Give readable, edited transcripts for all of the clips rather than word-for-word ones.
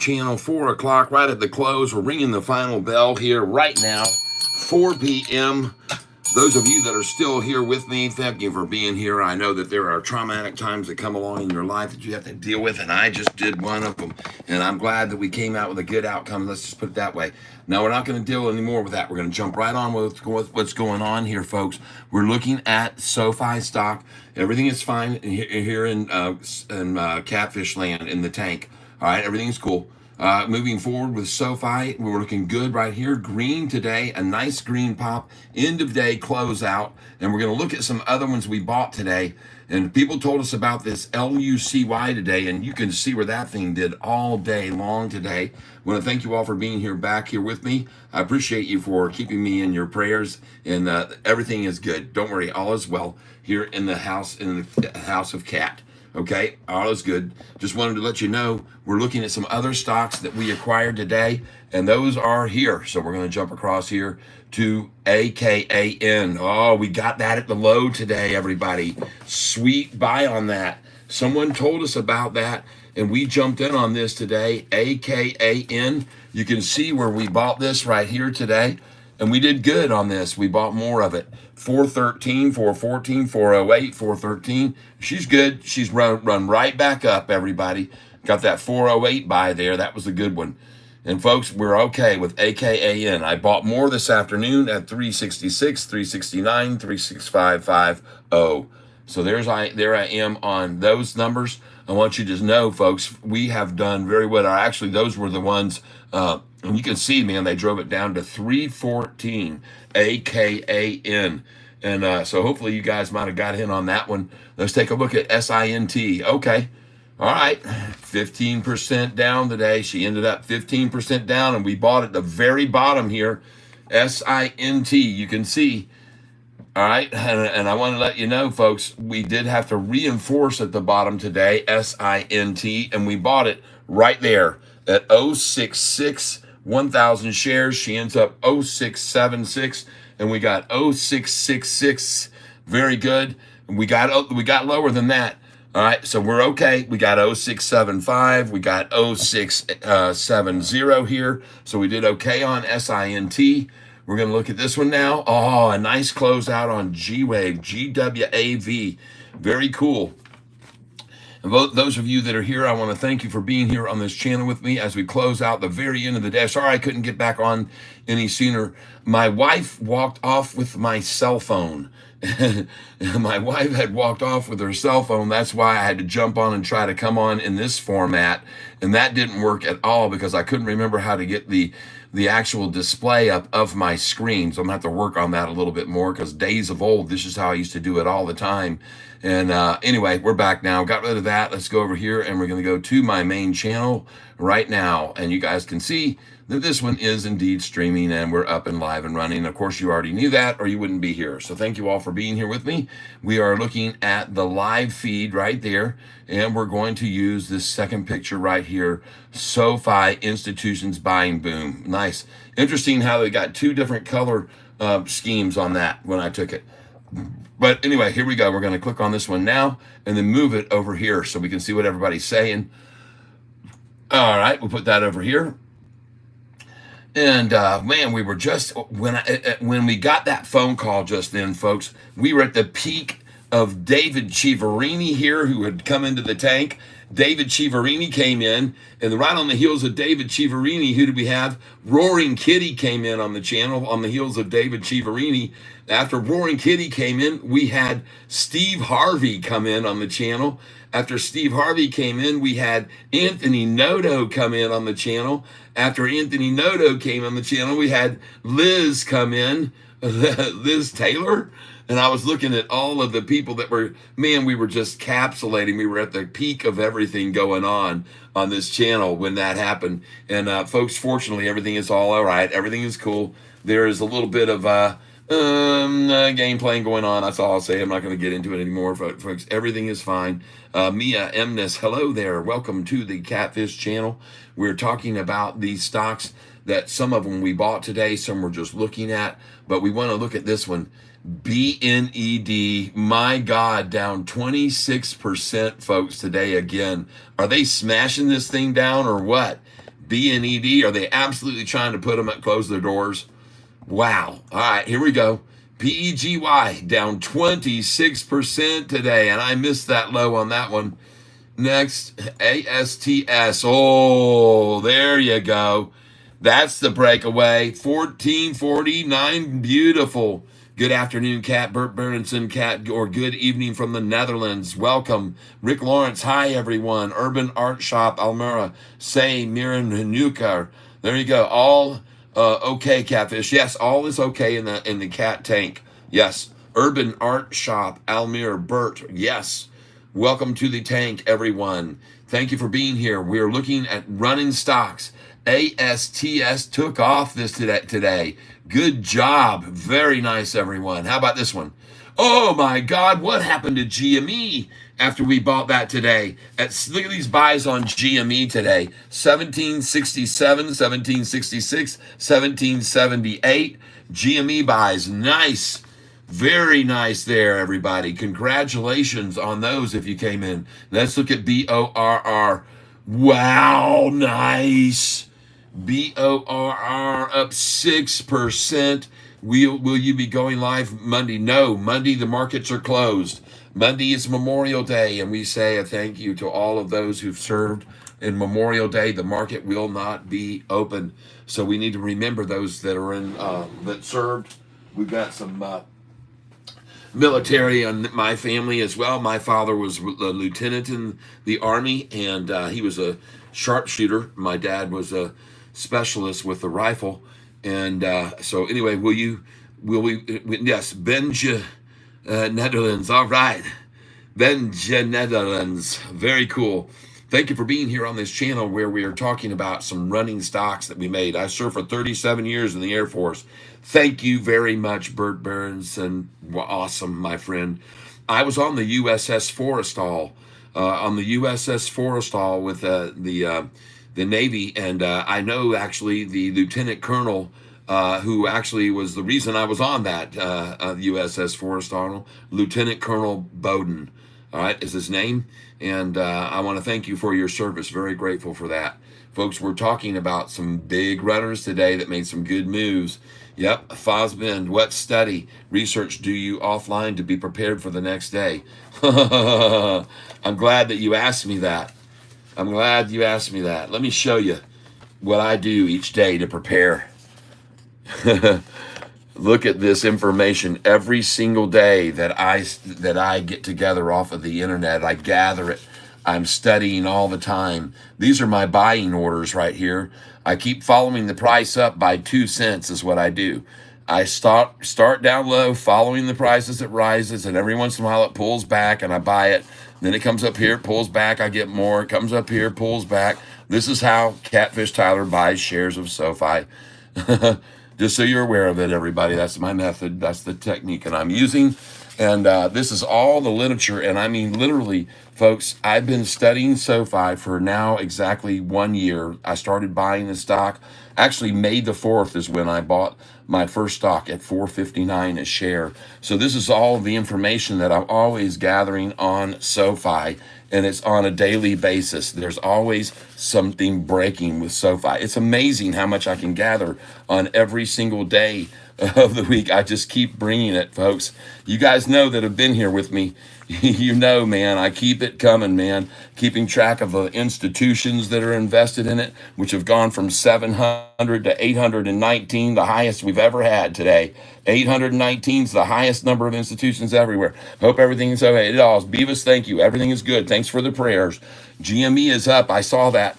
channel, 4 o'clock, right at the close. We're ringing the final bell here right now, 4 p.m. Those of you that are still here with me, thank you for being here. I know that there are traumatic times that come along in your life that you have to deal with, and I just did one of them. And I'm glad that we came out with a good outcome. Let's just put it that way. Now, we're not going to deal anymore with that. We're going to jump right on with what's going on here, folks. We're looking at Sofi stock. Everything is fine here in Catfish land in the tank. All right, everything's cool. Moving forward with Sofi, we're looking good right here. Green today, a nice green pop. End of day closeout. And we're going to look at some other ones we bought today. And people told us about this LUCY today, and you can see where that thing did all day long today. I want to thank you all for being here back here with me. I appreciate you for keeping me in your prayers, and everything is good. Don't worry, all is well here in the house of Cat. Okay, all is good. Just wanted to let you know we're looking at some other stocks that we acquired today, and those are here. So we're going to jump across here to AKAN. Oh, we got that at the low today, everybody. Sweet buy on that. Someone told us about that, and we jumped in on this today. AKAN. You can see where we bought this right here today. And we did good on this. We bought more of it. 413, 414, 408, 413. She's good. She's run right back up, everybody. Got that 408 buy there. That was a good one. And folks, we're okay with AKAN. I bought more this afternoon at 366, 369, 36550. So there I am on those numbers. I want you to know, folks, we have done very well. Actually, those were the ones, and you can see, man, they drove it down to 314, AKAN. And so hopefully you guys might have got in on that one. Let's take a look at SINT. Okay. All right. 15% down today. She ended up 15% down, and we bought at the very bottom here. SINT, you can see. All right, and I want to let you know, folks, we did have to reinforce at the bottom today, SINT, and we bought it right there at 066, 1,000 shares. She ends up 0676, and we got 0666. Very good. We got lower than that. All right, so we're okay. We got 0675. We got 0670 here. So we did okay on SINT. We're going to look at this one now. Oh, a nice closeout on G-Wave, GWAV. Very cool. And those of you that are here, I want to thank you for being here on this channel with me as we close out the very end of the day. Sorry I couldn't get back on any sooner. My wife walked off with my cell phone. My wife had walked off with her cell phone. That's why I had to jump on and try to come on in this format. And that didn't work at all because I couldn't remember how to get the actual display up of my screen. So I'm gonna have to work on that a little bit more because days of old, this is how I used to do it all the time. And anyway, we're back now. Got rid of that. Let's go over here and we're gonna go to my main channel right now. And you guys can see that this one is indeed streaming and we're up and live and running. Of course, you already knew that or you wouldn't be here. So thank you all for being here with me. We are looking at the live feed right there. And we're going to use this second picture right here. Sofi Institutions Buying Boom. Nice. Interesting how they got two different color schemes on that when I took it. But anyway, here we go. We're going to click on this one now and then move it over here so we can see what everybody's saying. All right, we'll put that over here. And man, we were just, when we got that phone call just then, folks, we were at the peak of David Chiaverini here, who had come into the tank. David Chiaverini came in, and right on the heels of David Chiaverini, who did we have? Roaring Kitty came in on the channel on the heels of David Chiaverini. After Roaring Kitty came in, we had Steve Harvey come in on the channel. After Steve Harvey came in, we had Anthony Noto come in on the channel. After Anthony Noto came on the channel, we had Liz come in, Liz Taylor. And I was looking at all of the people that were, man, we were just capsulating. We were at the peak of everything going on this channel when that happened. And folks, fortunately, everything is all right. Everything is cool. There is a little bit of game playing going on. That's all I'll say. I'm not going to get into it anymore, folks. Everything is fine. Mia Emness, hello there. Welcome to the Catfish channel. We're talking about these stocks that some of them we bought today, some we're just looking at, but we want to look at this one. BNED, my God, down 26%, folks, today again. Are they smashing this thing down or what? BNED, are they absolutely trying to put them at close their doors? Wow. All right, here we go. PEGY down 26% today, and I missed that low on that one. Next, ASTS. Oh, there you go. That's the breakaway. 1449. Beautiful. Good afternoon, Kat. Bert Berenson, Kat, or good evening from the Netherlands. Welcome. Rick Lawrence. Hi, everyone. Urban Art Shop, Almira. Say, Miran Hanukkah. There you go. All okay, Catfish. Yes, all is okay in the cat tank. Yes. Urban Art Shop, Almir, Bert. Yes. Welcome to the tank, everyone. Thank you for being here. We're looking at running stocks. ASTS took off this today. Good job. Very nice, everyone. How about this one? Oh my God, what happened to GME after we bought that today? Look at these buys on GME today. 1767, 1766, 1778. GME buys. Nice. Very nice there, everybody. Congratulations on those if you came in. Let's look at BORR. Wow, nice. BORR up 6%. Will you be going live Monday? No, Monday the markets are closed. Monday is Memorial Day, and we say a thank you to all of those who've served in Memorial Day. The market will not be open, so we need to remember those that are in that served. We've got some military on my family as well. My father was a lieutenant in the Army, and he was a sharpshooter. My dad was a specialist with the rifle. And so anyway, yes, Benja Netherlands. All right. Benja Netherlands. Very cool. Thank you for being here on this channel where we are talking about some running stocks that we made. I served for 37 years in the Air Force. Thank you very much, Bert Berenson. Awesome, my friend. I was on the USS Forrestal, with the Navy, and I know actually the Lieutenant Colonel who actually was the reason I was on that USS Forrestal, Lieutenant Colonel Bowden. All right, is his name. And I want to thank you for your service. Very grateful for that. Folks, we're talking about some big runners today that made some good moves. Yep, Fosbend, what study, research do you offline to be prepared for the next day? I'm glad that you asked me that. I'm glad you asked me that. Let me show you what I do each day to prepare. Look at this information every single day that I get together off of the internet. I gather it. I'm studying all the time. These are my buying orders right here. I keep following the price up by 2 cents is what I do. I start down low, following the price as it rises, and every once in a while it pulls back and I buy it. Then it comes up here, pulls back, I get more. It comes up here, pulls back. This is how Catfish Tyler buys shares of Sofi. Just so you're aware of it, everybody. That's my method. That's the technique that I'm using. And this is all the literature. And I mean, literally, folks, I've been studying Sofi for now exactly 1 year. I started buying the stock. Actually, May the 4th is when I bought my first stock at $4.59 a share. So this is all the information that I'm always gathering on Sofi. And it's on a daily basis. There's always something breaking with Sofi. It's amazing how much I can gather on every single day of the week. I just keep bringing it, folks. You guys know that have been here with me. You know, man, I keep it coming, man. Keeping track of the institutions that are invested in it, which have gone from 700 to 819, the highest we've ever had today. 819 is the highest number of institutions everywhere. Hope everything is okay. It all is. Beavis, thank you. Everything is good. Thanks for the prayers. GME is up. I saw that.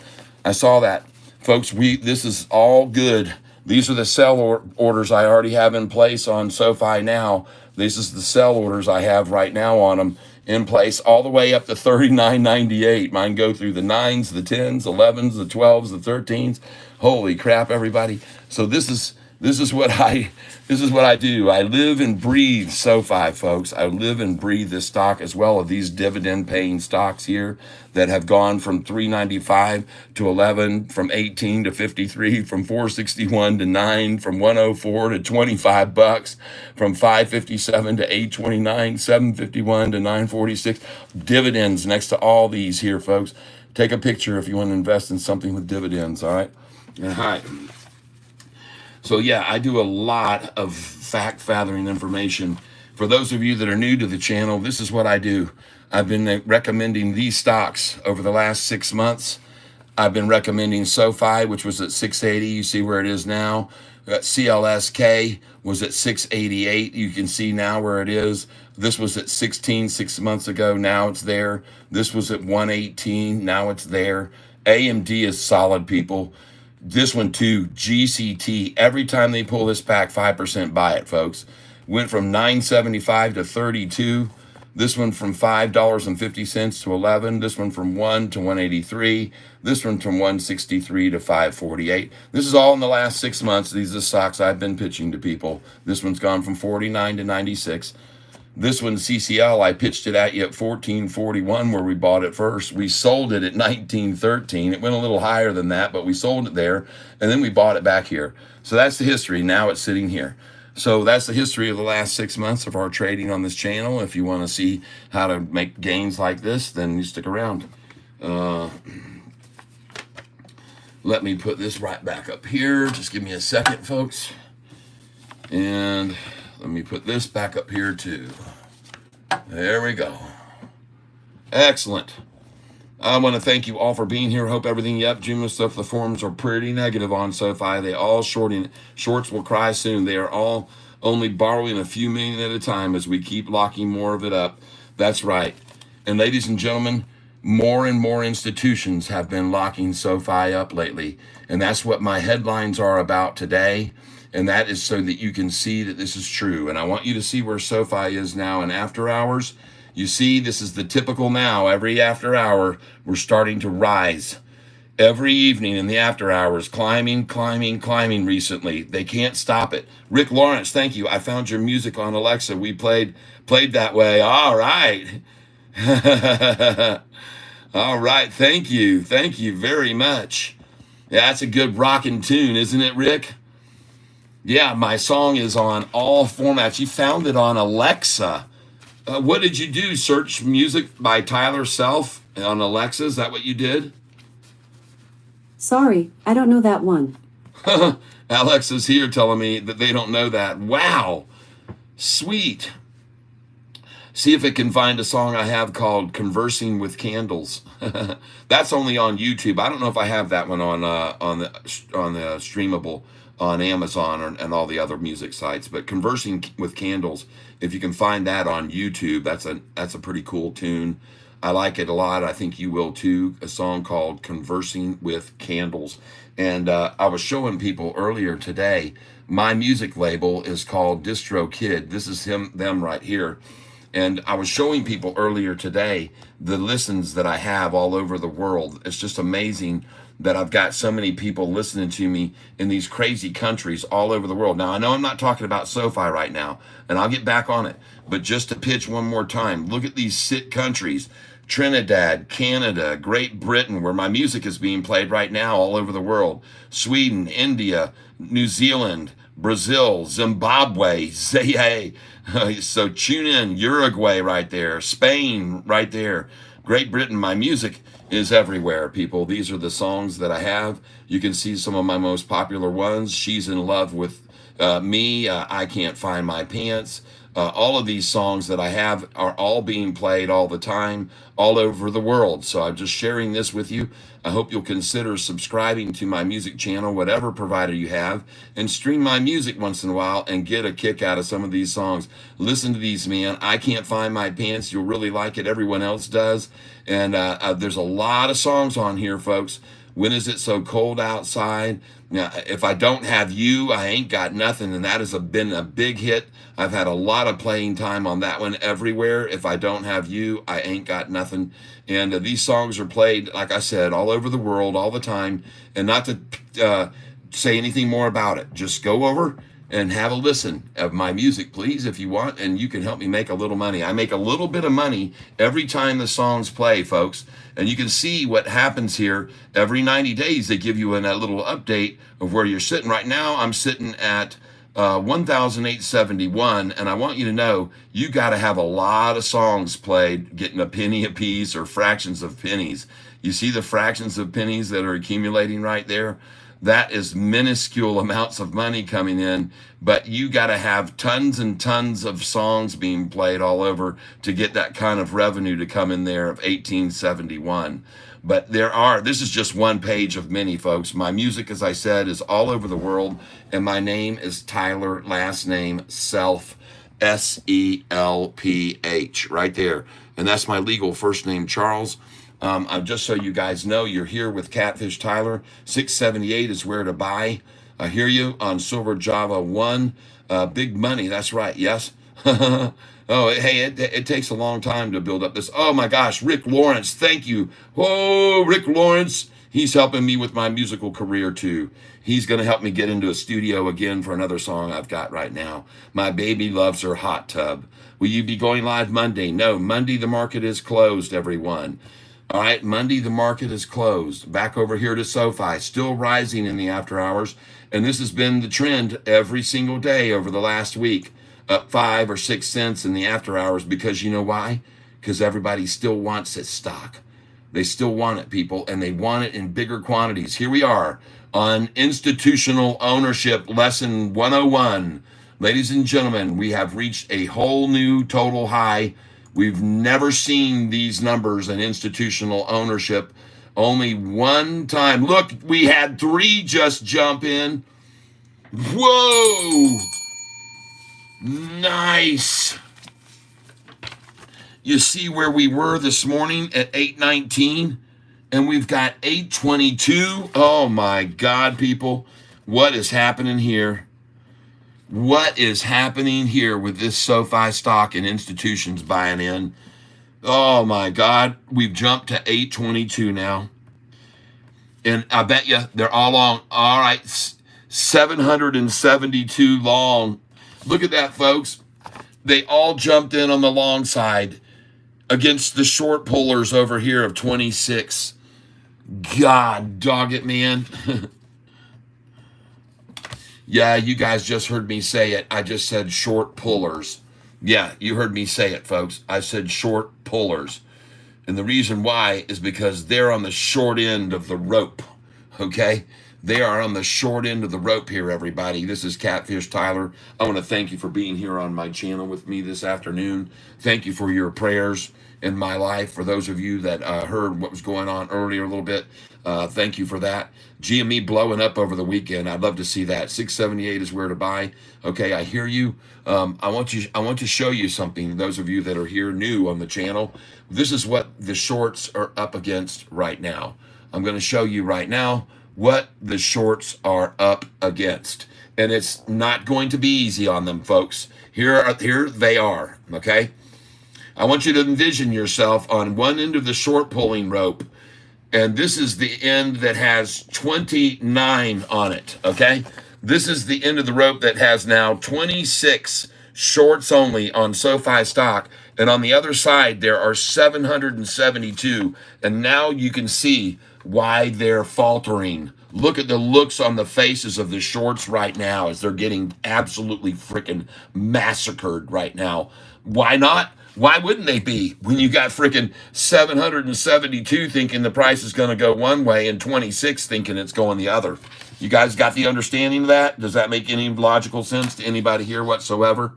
Folks, this is all good. These are the sell orders I already have in place on Sofi now. This is the sell orders I have right now on them in place all the way up to $39.98. Mine go through the 9s, the 10s, 11s, the 12s, the 13s. Holy crap, everybody. So this is what I do. I live and breathe Sofi, folks. I live and breathe this stock as well as these dividend paying stocks here that have gone from $3.95 to 11, from 18 to 53, from 461 to 9, from 104 to 25 bucks, from 557 to 829, 751 to 946. Dividends next to all these here, folks. Take a picture if you want to invest in something with dividends, all right? All right. So yeah, I do a lot of fact-gathering information. For those of you that are new to the channel, this is what I do. I've been recommending these stocks over the last 6 months. I've been recommending Sofi, which was at 680. You see where it is now. CLSK was at 688. You can see now where it is. This was at 16 6 months ago. Now it's there. This was at 118. Now it's there. AMD is solid, people. This one too, GCT. Every time they pull this back, 5% buy it, folks. Went from 9.75 to 32. This one from $5.50 to 11. This one from 1 to 183. This one from 163 to 548. This is all in the last 6 months. These are the stocks I've been pitching to people. This one's gone from 49 to 96. This one, CCL, I pitched it at you at 14.41 where we bought it first. We sold it at 19.13. It went a little higher than that, but we sold it there, and then we bought it back here. So that's the history. Now it's sitting here. So that's the history of the last 6 months of our trading on this channel. If you want to see how to make gains like this, then you stick around. Let me put this right back up here. Just give me a second, folks. And let me put this back up here too. There we go. Excellent. I want to thank you all for being here. Hope everything, yep, Jim and stuff, the forums are pretty negative on SoFi. They all shorting. Shorts will cry soon. They are all only borrowing a few million at a time as we keep locking more of it up. That's right. And ladies and gentlemen, more and more institutions have been locking SoFi up lately. And that's what my headlines are about today. And that is so that you can see that this is true. And I want you to see where SoFi is now in after hours. You see, this is the typical now. Every after hour, we're starting to rise. Every evening in the after hours, climbing, climbing, climbing recently. They can't stop it. Rick Lawrence, thank you. I found your music on Alexa. We played that way. All right. All right. Thank you. Thank you very much. Yeah, that's a good rockin' tune, isn't it, Rick? Yeah, my song is on all formats. You found it on Alexa. What did you do? Search music by Tyler Self on Alexa? Is that what you did? Sorry, I don't know that one. Alexa's here telling me that they don't know that. Wow. Sweet. See if it can find a song I have called Conversing with Candles. That's only on YouTube. I don't know if I have that one on the streamable on Amazon and all the other music sites, but Conversing with Candles, if you can find that on YouTube, that's a pretty cool tune. I like it a lot. I think you will too. A song called Conversing with Candles. And I was showing people earlier today, my music label is called Distro Kid. This is them right here. And I was showing people earlier today the listens that I have all over the world. It's just amazing that I've got so many people listening to me in these crazy countries all over the world. Now, I know I'm not talking about SoFi right now, and I'll get back on it. But just to pitch one more time, look at these sick countries. Trinidad, Canada, Great Britain, where my music is being played right now all over the world. Sweden, India, New Zealand, Brazil, Zimbabwe, say so tune in. Uruguay right there, Spain right there, Great Britain. My music is everywhere, people. These are the songs that I have. You can see some of my most popular ones. She's in Love with Me, I Can't Find My Pants. All of these songs that I have are all being played all the time, all over the world. So I'm just sharing this with you. I hope you'll consider subscribing to my music channel, whatever provider you have, and stream my music once in a while and get a kick out of some of these songs. Listen to these, man. I Can't Find My Pants. You'll really like it. Everyone else does. And there's a lot of songs on here, folks. When Is It So Cold Outside? Now, if I Don't Have You, I Ain't Got Nothing, and that has been a big hit. I've had a lot of playing time on that one everywhere. If I Don't Have You, I Ain't Got Nothing. And these songs are played, like I said, all over the world, all the time. And not to say anything more about it. Just go over and have a listen of my music, please, if you want, and you can help me make a little money. I make a little bit of money every time the songs play, folks. And you can see what happens here. Every 90 days, they give you a little update of where you're sitting. Right now, I'm sitting at 1,871, and I want you to know you got to have a lot of songs played, getting a penny a piece or fractions of pennies. You see the fractions of pennies that are accumulating right there? That is minuscule amounts of money coming in, but you got to have tons and tons of songs being played all over to get that kind of revenue to come in there of 1871. But this is just one page of many, folks. My music, as I said, is all over the world, and my name is Tyler, last name Self, Selph, right there. And that's my legal first name, Charles. Just so you guys know, you're here with Catfish Tyler. 678 is where to buy. I hear you on Silver Java 1. Big money, that's right, yes. Oh, hey, it takes a long time to build up this. Oh my gosh, Rick Lawrence, thank you. Oh, Rick Lawrence, he's helping me with my musical career too. He's going to help me get into a studio again for another song I've got right now. My baby loves her hot tub. Will you be going live Monday? No, Monday the market is closed, everyone. All right, Monday, the market is closed. Back over here to Sofi, still rising in the after hours. And this has been the trend every single day over the last week, up 5 or 6 cents in the after hours. Because you know why? Because everybody still wants this stock. They still want it, people, and they want it in bigger quantities. Here we are on institutional ownership, lesson 101. Ladies and gentlemen, we have reached a whole new total high. We've never seen these numbers in institutional ownership. Only one time. Look, we had 3 just jump in. Whoa! Nice. You see where we were this morning at 819, and we've got 822. Oh my God, people. What is happening here? What is happening here with this SoFi stock and institutions buying in? Oh my God, we've jumped to 822 now. And I bet you they're all long. All right, 772 long. Look at that, folks. They all jumped in on the long side against the short pullers over here of 26. God dog it, man. Yeah, you guys just heard me say it. I just said short pullers. Yeah, you heard me say it, folks. I said short pullers. And the reason why is because they're on the short end of the rope, okay? They are on the short end of the rope here, everybody. This is Catfish Tyler. I want to thank you for being here on my channel with me this afternoon. Thank you for your prayers in my life. For those of you that heard what was going on earlier a little bit, thank you for that. GME blowing up over the weekend. I'd love to see that. 678 is where to buy. Okay, I hear you. I want to show you something. Those of you that are here new on the channel, this is what the shorts are up against right now. I'm going to show you right now what the shorts are up against, and it's not going to be easy on them, folks. Here they are. Okay, I want you to envision yourself on one end of the short pulling rope. And this is the end that has 29 on it, okay? This is the end of the rope that has now 26 shorts only on SoFi stock. And on the other side, there are 772. And now you can see why they're faltering. Look at the looks on the faces of the shorts right now as they're getting absolutely freaking massacred right now. Why not? Why wouldn't they be when you got freaking 772 thinking the price is going to go one way and 26 thinking it's going the other? You guys got the understanding of that? Does that make any logical sense to anybody here whatsoever?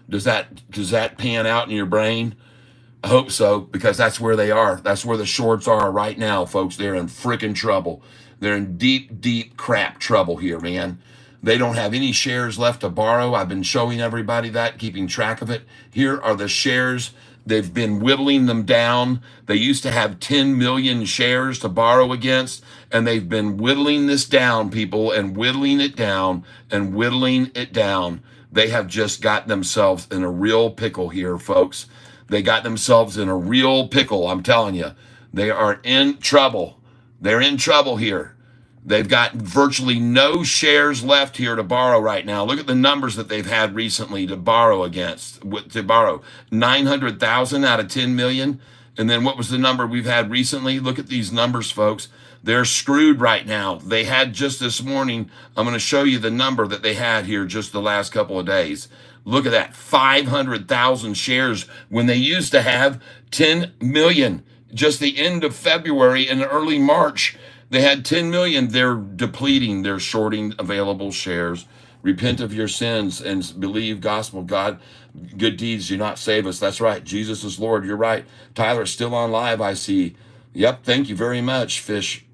Does that pan out in your brain? I hope so, because that's where they are. That's where the shorts are right now, folks. They're in freaking trouble. They're in deep, deep crap trouble here, man. They don't have any shares left to borrow. I've been showing everybody that, keeping track of it. Here are the shares. They've been whittling them down. They used to have 10 million shares to borrow against, and they've been whittling this down, people, and whittling it down and whittling it down. They have just got themselves in a real pickle here, folks. They got themselves in a real pickle, I'm telling you. They are in trouble. They're in trouble here. They've got virtually no shares left here to borrow right now. Look at the numbers that they've had recently to borrow against. To borrow 900,000 out of 10 million. And then what was the number we've had recently? Look at these numbers, folks. They're screwed right now. They had just this morning, I'm going to show you the number that they had here just the last couple of days. Look at that, 500,000 shares when they used to have 10 million Just the end of February and early March, they had 10 million. They're depleting, they're shorting available shares. Repent of your sins and believe gospel. God, good deeds do not save us. That's right. Jesus is Lord. You're right. Tyler, still on live, I see. Yep, thank you very much, Fish.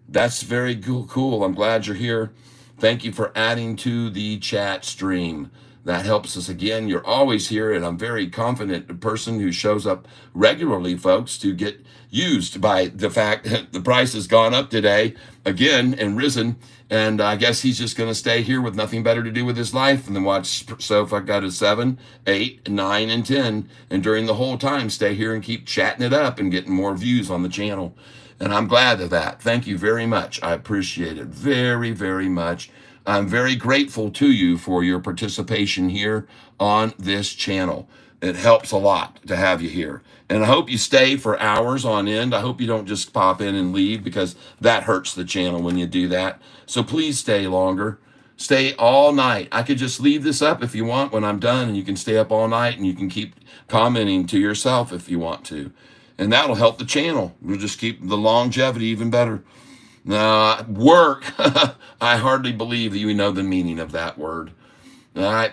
That's very cool. I'm glad you're here. Thank you for adding to the chat stream. That helps us again. You're always here, and I'm very confident a person who shows up regularly, folks, to get used by the fact that the price has gone up today again and risen. And I guess he's just going to stay here with nothing better to do with his life and then watch Sofi go to 7, 8, 9, and 10. And during the whole time, stay here and keep chatting it up and getting more views on the channel. And I'm glad of that. Thank you very much. I appreciate it very, very much. I'm very grateful to you for your participation here on this channel. It helps a lot to have you here. And I hope you stay for hours on end. I hope you don't just pop in and leave, because that hurts the channel when you do that. So please stay longer. Stay all night. I could just leave this up if you want when I'm done, and you can stay up all night and you can keep commenting to yourself if you want to. And that'll help the channel. We'll just keep the longevity even better. Work. I hardly believe that you know the meaning of that word. All right.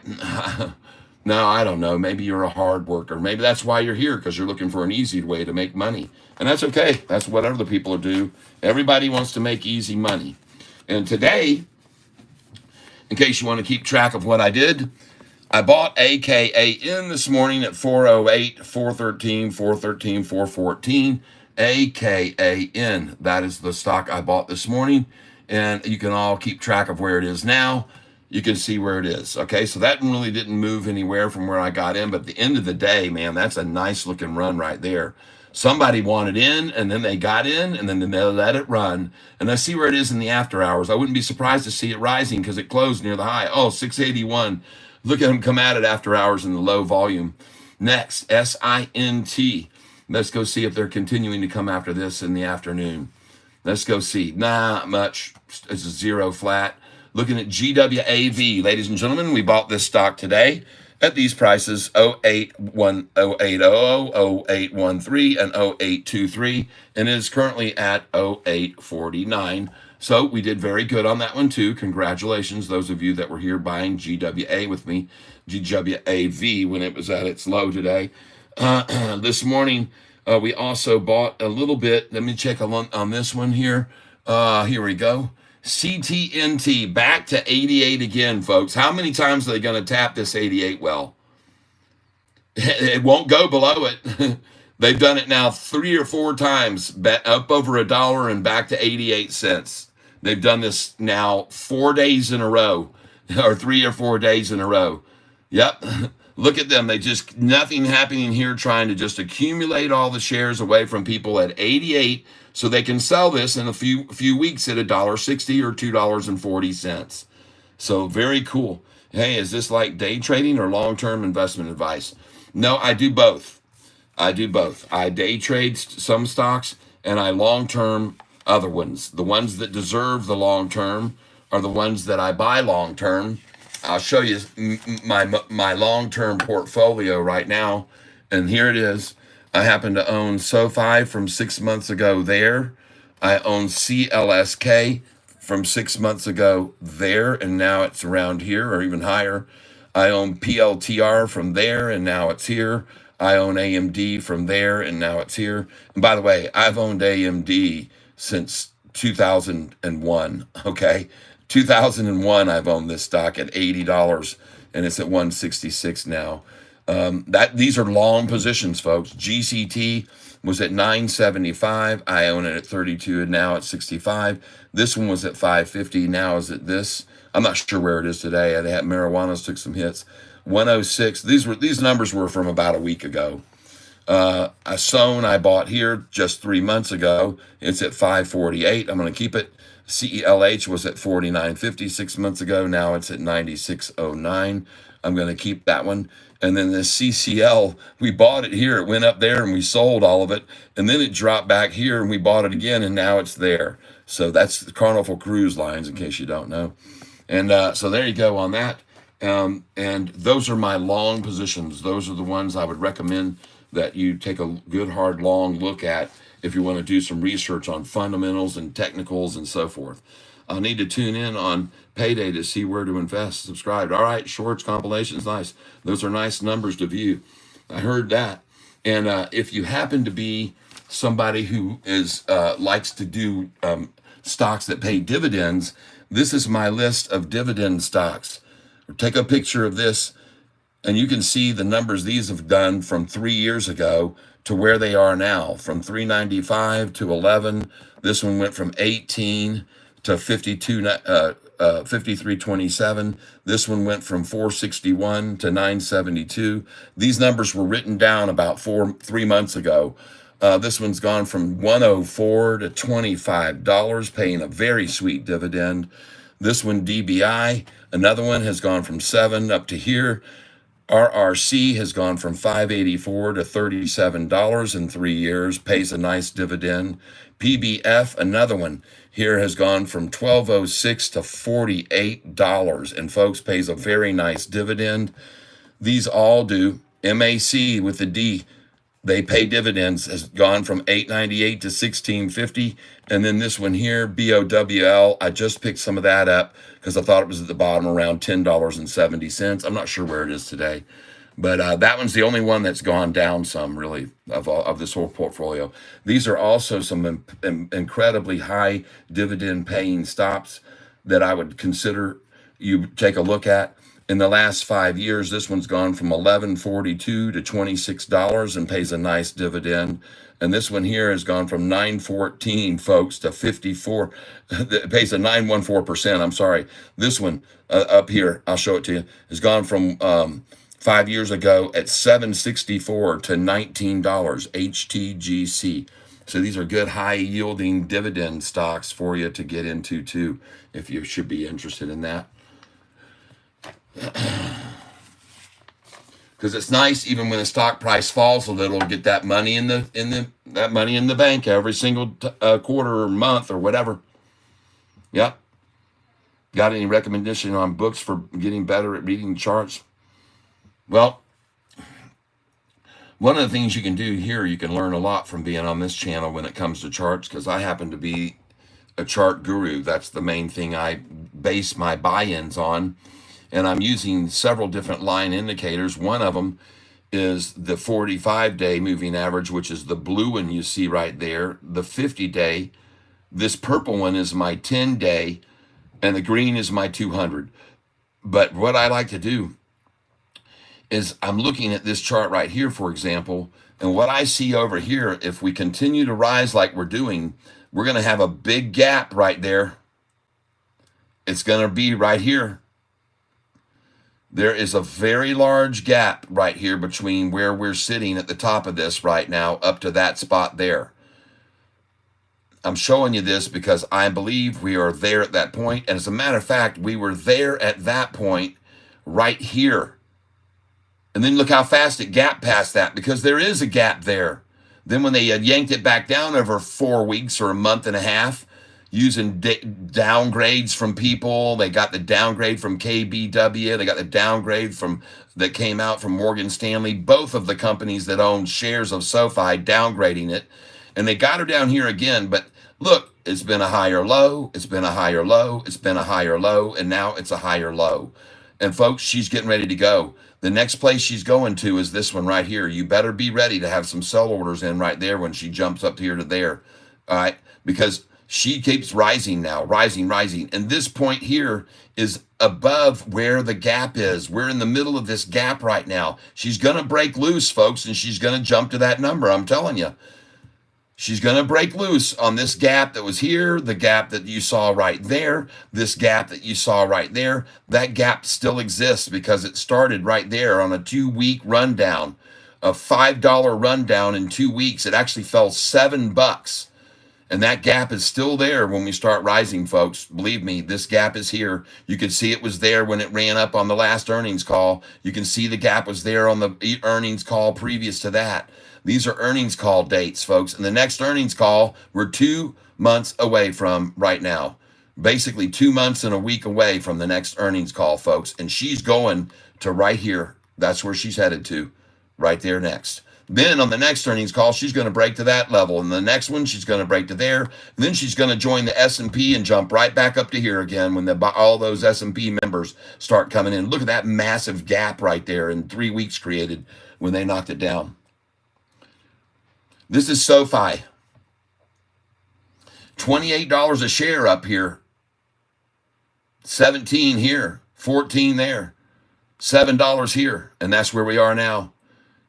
No, I don't know. Maybe you're a hard worker. Maybe that's why you're here, because you're looking for an easy way to make money. And that's okay. That's what other people do. Everybody wants to make easy money. And today, in case you want to keep track of what I did, I bought AKAN this morning at 408, 413, 413, 414. AKAN. That is the stock I bought this morning. And you can all keep track of where it is now. You can see where it is. Okay, so that really didn't move anywhere from where I got in. But at the end of the day, man, that's a nice looking run right there. Somebody wanted in, and then they got in, and then they let it run. And I see where it is in the after hours. I wouldn't be surprised to see it rising, because it closed near the high. Oh, 681. Look at them come at it after hours in the low volume. Next, SINT. Let's go see if they're continuing to come after this in the afternoon. Let's go see. Not much. It's a zero flat. Looking at GWAV. Ladies and gentlemen, we bought this stock today at these prices: 0810, 0813, and 0823. And it is currently at 0849. So we did very good on that one too. Congratulations, those of you that were here buying GWA with me, GWAV, when it was at its low today. This morning, we also bought a little bit. Let me check on this one here. Here we go. CTNT back to 88 again, folks. How many times are they going to tap this 88 well? It won't go below it. They've done it now 3 or 4 times, up over $1 and back to 88 cents. They've done this now 4 days in a row, or 3 or 4 days in a row. Yep. Look at them. They just, nothing happening here, trying to just accumulate all the shares away from people at 88 so they can sell this in a few weeks at $1.60 or $2.40. So very cool. Hey, is this like day trading or long-term investment advice? No, I do both. I day trade some stocks, and I long-term other ones. The ones that deserve the long-term are the ones that I buy long-term. I'll show you my long-term portfolio right now, and here it is. I happen to own Sofi from 6 months ago there. I own CLSK from 6 months ago there, and now it's around here or even higher. I own PLTR from there, and now it's here. I own AMD from there, and now it's here. And by the way, I've owned AMD since 2001, okay? 2001, I've owned this stock at $80, and it's at $166 now. These are long positions, folks. GCT was at $975. I own it at 32, and now it's 65. This one was at 550. Now is at this. I'm not sure where it is today. They had marijuana's took some hits. 106. These numbers were from about a week ago. A Sohn I bought here just 3 months ago. It's at 548. I'm going to keep it. CELH was at 49.50 6 months ago. Now it's at 96.09. I'm going to keep that one. And then the CCL, we bought it here. It went up there and we sold all of it. And then it dropped back here and we bought it again, and now it's there. So that's the Carnival Cruise Lines, in case you don't know. And so there you go on that. And those are my long positions. Those are the ones I would recommend that you take a good, hard, long look at if you want to do some research on fundamentals and technicals and so forth. I'll need to tune in on payday to see where to invest. Subscribed. All right, shorts, compilations, nice. Those are nice numbers to view. I heard that. And if you happen to be somebody who is likes to do stocks that pay dividends, this is my list of dividend stocks. Take a picture of this, and you can see the numbers these have done from 3 years ago to where they are now, from 395 to 11. This one went from 18 to 5327. This one went from 461 to 972. These numbers were written down about 3 months ago. This one's gone from 104 to $25, paying a very sweet dividend. This one, DBI, another one, has gone from 7 up to here. RRC has gone from $5.84 to $37 in 3 years, pays a nice dividend. PBF, another one, here has gone from $12.06 to $48, and folks, pays a very nice dividend. These all do. MAC with the D, they pay dividends, has gone from $8.98 to $16.50. And then this one here, BOWL, I just picked some of that up because I thought it was at the bottom around $10.70. I'm not sure where it is today. But that one's the only one that's gone down some, really, of this whole portfolio. These are also some incredibly high dividend paying stocks that I would consider you take a look at. In the last 5 years, this one's gone from $11.42 to $26 and pays a nice dividend. And this one here has gone from $9.14, folks, to $54. It pays a 9.14%. I'm sorry. This one up here, I'll show it to you, has gone from 5 years ago at $7.64 to $19, HTGC. So these are good high yielding dividend stocks for you to get into too, if you should be interested in that. Because it's nice, even when the stock price falls a little, get that money in the bank every single quarter or month or whatever. Yep. Got any recommendation on books for getting better at reading charts? Well, one of the things you can do here, you can learn a lot from being on this channel when it comes to charts, because I happen to be a chart guru. That's the main thing I base my buy-ins on. And I'm using several different line indicators. One of them is the 45-day moving average, which is the blue one you see right there. The 50-day, this purple one is my 10-day, and the green is my 200. But what I like to do is I'm looking at this chart right here, for example, and what I see over here, if we continue to rise like we're doing, we're going to have a big gap right there. It's going to be right here. There is a very large gap right here between where we're sitting at the top of this right now up to that spot there. I'm showing you this because I believe we are there at that point. And as a matter of fact, we were there at that point right here. And then look how fast it gapped past that, because there is a gap there. Then when they yanked it back down over 4 weeks or a month and a half, using downgrades from people. They got the downgrade from KBW. They got the downgrade that came out from Morgan Stanley. Both of the companies that own shares of Sofi downgrading it. And they got her down here again. But look, it's been a higher low. It's been a higher low. It's been a higher low. And now it's a higher low. And folks, she's getting ready to go. The next place she's going to is this one right here. You better be ready to have some sell orders in right there when she jumps up here to there. All right? Because she keeps rising now, rising. And this point here is above where the gap is. We're in the middle of this gap right now. She's going to break loose, folks, and she's going to jump to that number. I'm telling you. She's going to break loose on this gap that was here, the gap that you saw right there, this gap that you saw right there. That gap still exists because it started right there on a 2-week rundown, a $5 rundown in 2 weeks. It actually fell $7. And that gap is still there when we start rising, folks. Believe me, this gap is here. You can see it was there when it ran up on the last earnings call. You can see the gap was there on the earnings call previous to that. These are earnings call dates, folks. And the next earnings call, we're 2 months away from right now. Basically 2 months and a week away from the next earnings call, folks. And she's going to right here. That's where she's headed to, right there next. Then on the next earnings call, she's going to break to that level. And the next one, she's going to break to there. And then she's going to join the S&P and jump right back up to here again when all those S&P members start coming in. Look at that massive gap right there in 3 weeks created when they knocked it down. This is Sofi. $28 a share up here. 17 here. 14 there. $7 here. And that's where we are now.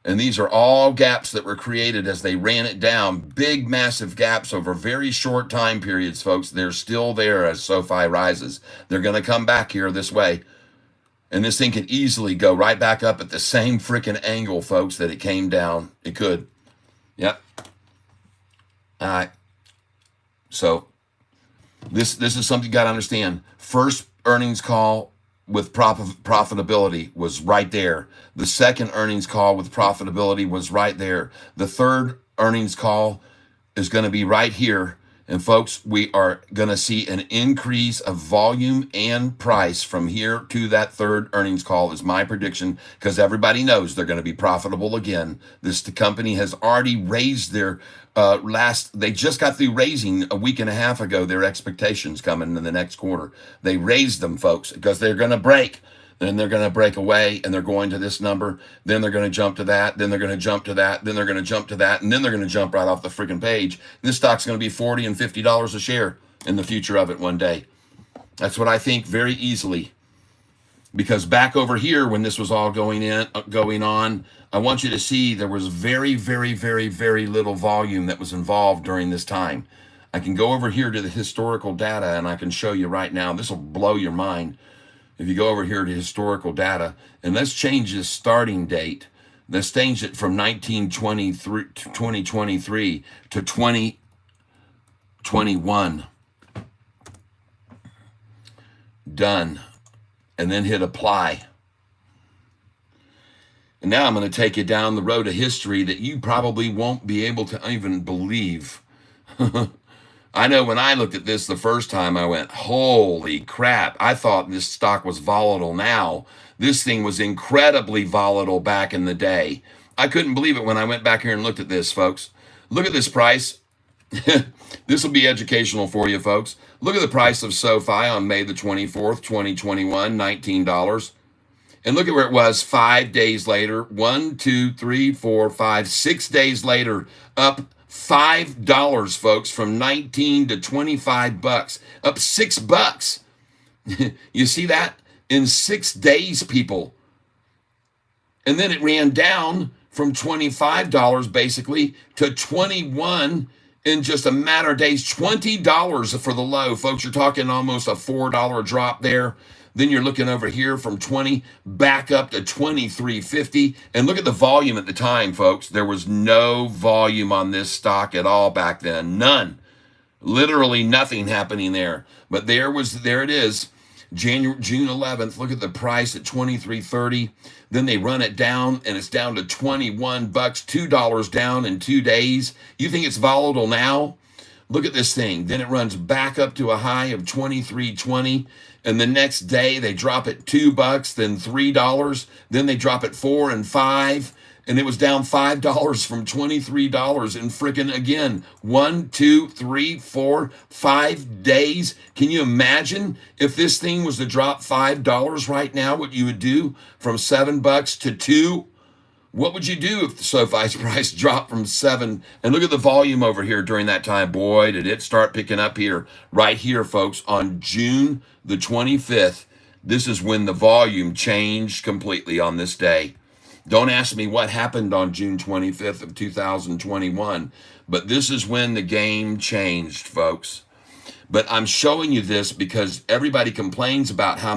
And these are all gaps that were created as they ran it down. Big, massive gaps over very short time periods, folks. They're still there as SoFi rises. They're going to come back here this way. And this thing could easily go right back up at the same freaking angle, folks, that it came down. It could. Yep. All right. So this is something you got to understand. First earnings call with profitability was right there. The second earnings call with profitability was right there. The third earnings call is going to be right here. And folks, we are going to see an increase of volume and price from here to that third earnings call is my prediction, because everybody knows they're going to be profitable again. The company has already raised their they just got through raising a week and a half ago their expectations coming in the next quarter. They raised them, folks, because they're going to break. Then they're going to break away and they're going to this number. Then they're going to jump to that. Then they're going to jump to that. Then they're going to jump to that. And then they're going to jump right off the freaking page. This stock's going to be $40 and $50 a share in the future of it one day. That's what I think very easily. Because back over here, when this was all going on, I want you to see there was very, very, very, very little volume that was involved during this time. I can go over here to the historical data and I can show you right now. This will blow your mind. If you go over here to historical data, and let's change this starting date. Let's change it from 2023 to 2021. Done. And then hit apply. And now I'm going to take you down the road of history that you probably won't be able to even believe. I know when I looked at this the first time, I went, holy crap. I thought this stock was volatile now. This thing was incredibly volatile back in the day. I couldn't believe it when I went back here and looked at this, folks. Look at this price. This will be educational for you, folks. Look at the price of SoFi on May the 24th, 2021, $19. And look at where it was 5 days later. 1, 2, 3, 4, 5, 6 days later, up $5, folks, from 19 to 25 bucks, up $6. You see that? In 6 days, people. And then it ran down from $25 basically to 21 in just a matter of days. $20 for the low, folks. You're talking almost a $4 drop there. Then you're looking over here from 20 back up to 23.50. And look at the volume at the time, folks. There was no volume on this stock at all back then. None. Literally nothing happening there. But there it is. June 11th. Look at the price at 23.30. Then they run it down and it's down to 21 bucks, $2 down in 2 days. You think it's volatile now? Look at this thing. Then it runs back up to a high of 23.20. And the next day they drop it $2, then $3. Then they drop it $4 and $5. And it was down $5 from $23 in frickin' again 1, 2, 3, 4, 5 days. Can you imagine if this thing was to drop $5 right now, what you would do from $7 to $2? What would you do if the SoFi's price dropped from 7? And look at the volume over here during that time. Boy, did it start picking up here. Right here, folks, on June the 25th. This is when the volume changed completely on this day. Don't ask me what happened on June 25th of 2021, but this is when the game changed, folks. But I'm showing you this because everybody complains about how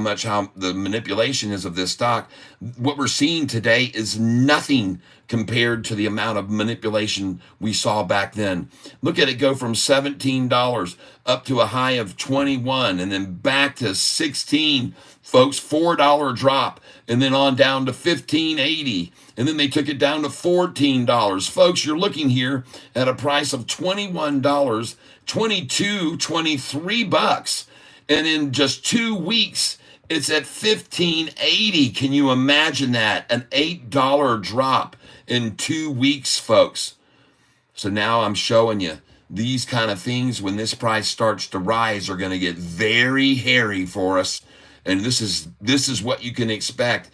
the manipulation is of this stock. What we're seeing today is nothing compared to the amount of manipulation we saw back then. Look at it go from $17 up to a high of 21 and then back to 16. Folks, $4 drop, and then on down to $15.80, and then they took it down to $14. Folks, you're looking here at a price of $21, 22, 23 bucks, and in just 2 weeks, it's at $15.80. Can you imagine that? An $8 drop in 2 weeks, folks. So now I'm showing you these kind of things when this price starts to rise are going to get very hairy for us. And this is what you can expect.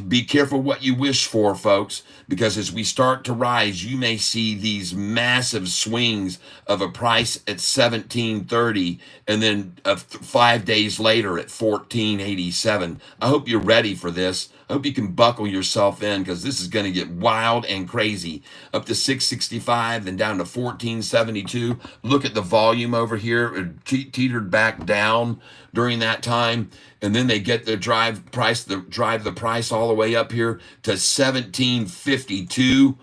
Be careful what you wish for, folks, because as we start to rise, you may see these massive swings of a price at 17.30 and then 5 days later at 14.87. I hope you're ready for this. I hope you can buckle yourself in because this is going to get wild and crazy. Up to 665, then down to 1472. Look at the volume over here. It teetered back down during that time. And then they get the drive the price all the way up here to 1752.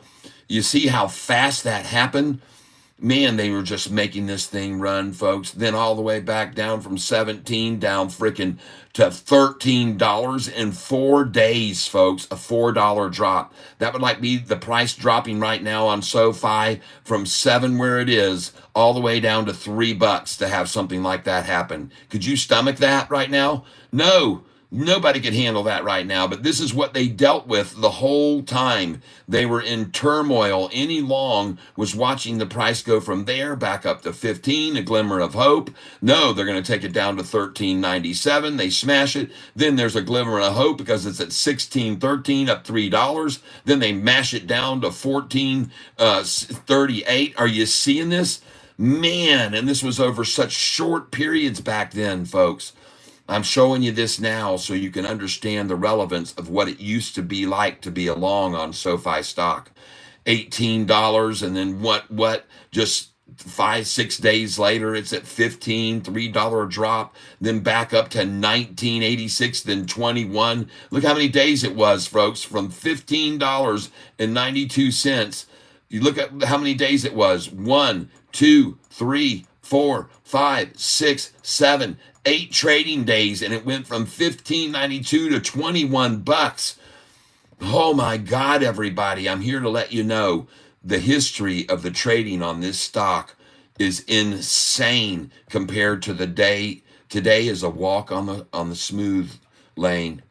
You see how fast that happened? Man, they were just making this thing run, folks. Then all the way back down from 17 down freaking to $13 in 4 days, folks. A $4 drop. That would like be the price dropping right now on SoFi from 7 where it is all the way down to $3 to have something like that happen. Could you stomach that right now? No. Nobody could handle that right now, but this is what they dealt with the whole time. They were in turmoil. Any long was watching the price go from there back up to 15, a glimmer of hope. No, they're going to take it down to 13.97. They smash it. Then there's a glimmer of hope because it's at 16.13, up $3. Then they mash it down to 14.38. Are you seeing this? Man, and this was over such short periods back then, folks. I'm showing you this now so you can understand the relevance of what it used to be like to be a long on SoFi stock. $18, and then what just 5-6 days later it's at 15, $3 drop, then back up to 19.86, then 21. Look how many days it was, folks, from $15.92. You look at how many days it was. 1, 2, 3, 4, 5, 6, 7, 8 trading days, and it went from $15.92 to $21. Oh my God, everybody. I'm here to let you know the history of the trading on this stock is insane compared to the day. Today is a walk on the smooth lane.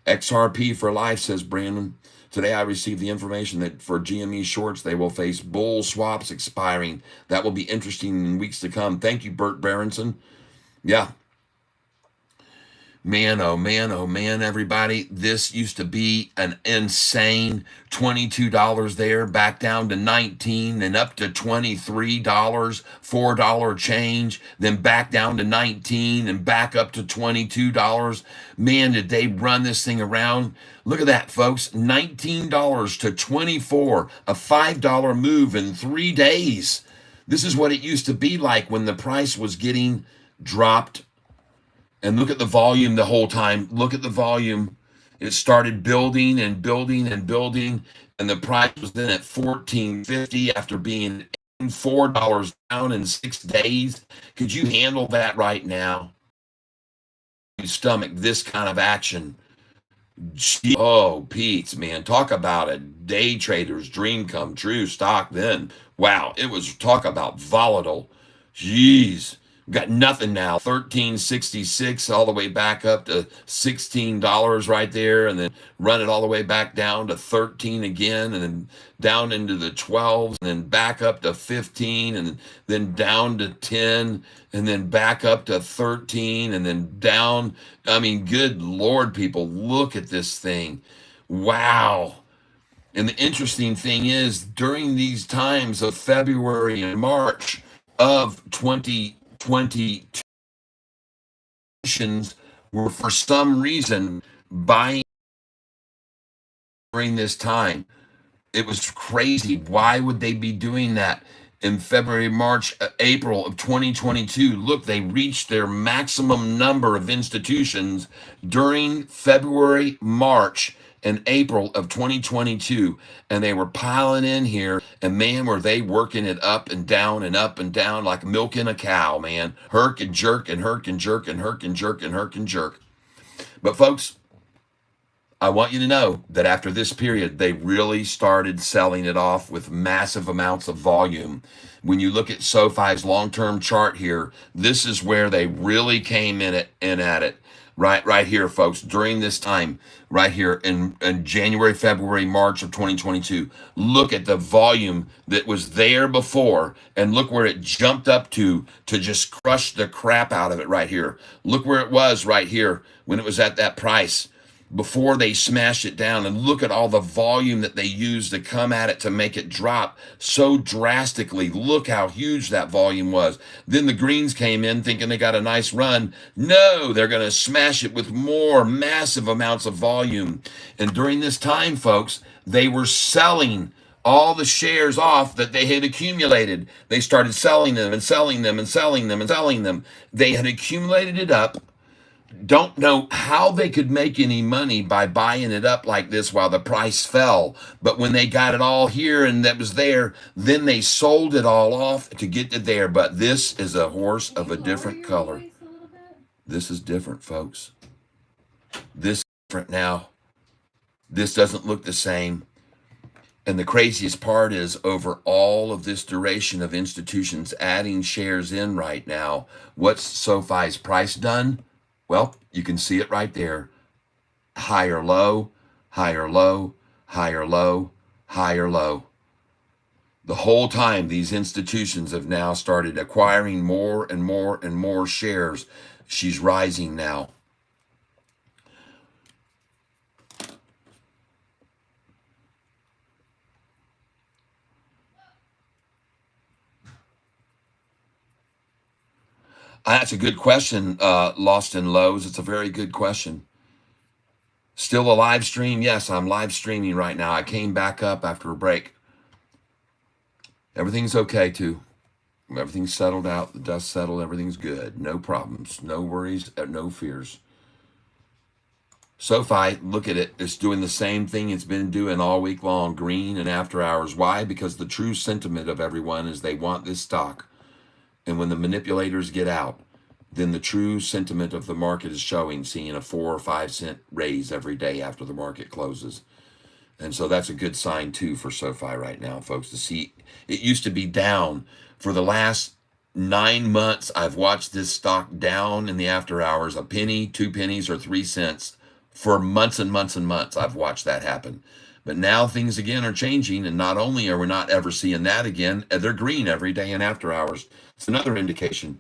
XRP for life, says Brandon. Today I received the information that for GME shorts, they will face bull swaps expiring. That will be interesting in weeks to come. Thank you, Bert Berenson. Yeah. Man, oh man, oh man, everybody. This used to be an insane $22 there, back down to 19, then up to $23, $4 change, then back down to 19, and back up to $22. Man, did they run this thing around. Look at that, folks. $19 to $24, a $5 move in 3 days. This is what it used to be like when the price was getting dropped. And look at the volume the whole time. Look at the volume. It started building and building and building, and the price was then at $14.50 after being $4 down in 6 days. Could you handle that right now? You stomach this kind of action. Oh, Pete, man, talk about a day trader's dream come true stock then. Wow, it was talk about volatile. Jeez. Got nothing now. 13.66 all the way back up to $16 right there, and then run it all the way back down to 13 again, and then down into the 12s, and then back up to 15, and then down to 10, and then back up to 13, and then down. I mean, good Lord, people, look at this thing. Wow. And the interesting thing is, during these times of February and March of 2022 were for some reason buying during this time. It was crazy. Why would they be doing that in February, March, April of 2022? Look, they reached their maximum number of institutions during February, March, and April of 2022, and they were piling in here, and man, were they working it up and down and up and down like milking a cow, man. Herk and jerk and herk and jerk and herk and jerk and herk and jerk. But folks, I want you to know that after this period, they really started selling it off with massive amounts of volume. When you look at SoFi's long-term chart here, this is where they really came in at it. right here, folks, during this time, right here in January, February, March of 2022. Look at the volume that was there before, and look where it jumped up to just crush the crap out of it right here. Look where it was right here when it was at that price before they smashed it down, and look at all the volume that they used to come at it to make it drop so drastically. Look how huge that volume was. Then the greens came in thinking they got a nice run. No, they're going to smash it with more massive amounts of volume. And during this time, folks, they were selling all the shares off that they had accumulated. They started selling them and selling them and selling them and selling them. They had accumulated it up. Don't know how they could make any money by buying it up like this while the price fell. But when they got it all here and that was there, then they sold it all off to get to there. But this is a horse of a different color. This is different, folks. This is different now. This doesn't look the same. And the craziest part is, over all of this duration of institutions adding shares in right now, what's SoFi's price done? Well, you can see it right there. Higher low, higher low, higher low, higher low. The whole time, these institutions have now started acquiring more and more and more shares. She's rising now. That's a good question, Lost in Lows. It's a very good question. Still a live stream? Yes, I'm live streaming right now. I came back up after a break. Everything's okay, too. Everything's settled out. The dust settled. Everything's good. No problems. No worries. No fears. SoFi, look at it. It's doing the same thing it's been doing all week long, green and after hours. Why? Because the true sentiment of everyone is they want this stock. And when the manipulators get out, then the true sentiment of the market is showing, seeing a 4 or 5 cent raise every day after the market closes. And so that's a good sign, too, for SoFi right now, folks, to see. It used to be down. For the last 9 months, I've watched this stock down in the after hours, a penny, 2 pennies, or 3 cents. For months and months and months, I've watched that happen. But now things again are changing, and not only are we not ever seeing that again, they're green every day in after hours. It's another indication.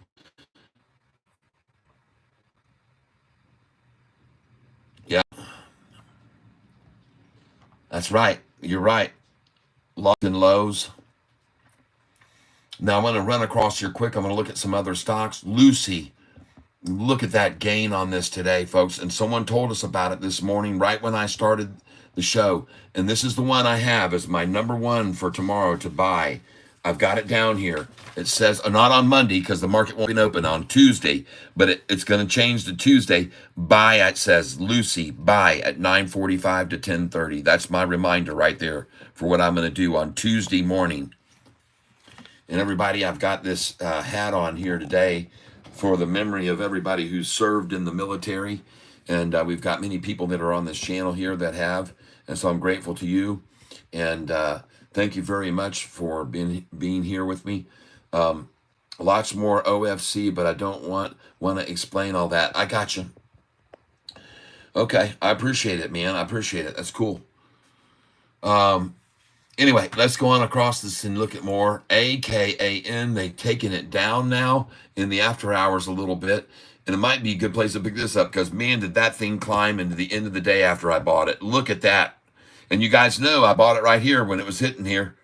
Yeah, that's right. You're right. Locked in lows. Now I'm going to run across here quick. I'm going to look at some other stocks. Lucy, look at that gain on this today, folks. And someone told us about it this morning, right when I started the show. And this is the one I have as my number one for tomorrow to buy. I've got it down here. It says, not on Monday because the market won't be open on Tuesday, but it's going to change to Tuesday. Buy, it says, Lucy, buy at 9:45 to 10:30. That's my reminder right there for what I'm going to do on Tuesday morning. And everybody, I've got this hat on here today for the memory of everybody who's served in the military. And we've got many people that are on this channel here that have. And so I'm grateful to you. And thank you very much for being here with me. Lots more OFC, but I don't want to explain all that. I got you. Okay, I appreciate it, man. I appreciate it. That's cool. Anyway, let's go on across this and look at more. AKAN, they've taken it down now in the after hours a little bit. And it might be a good place to pick this up because, man, did that thing climb into the end of the day after I bought it. Look at that. And you guys know I bought it right here when it was hitting here.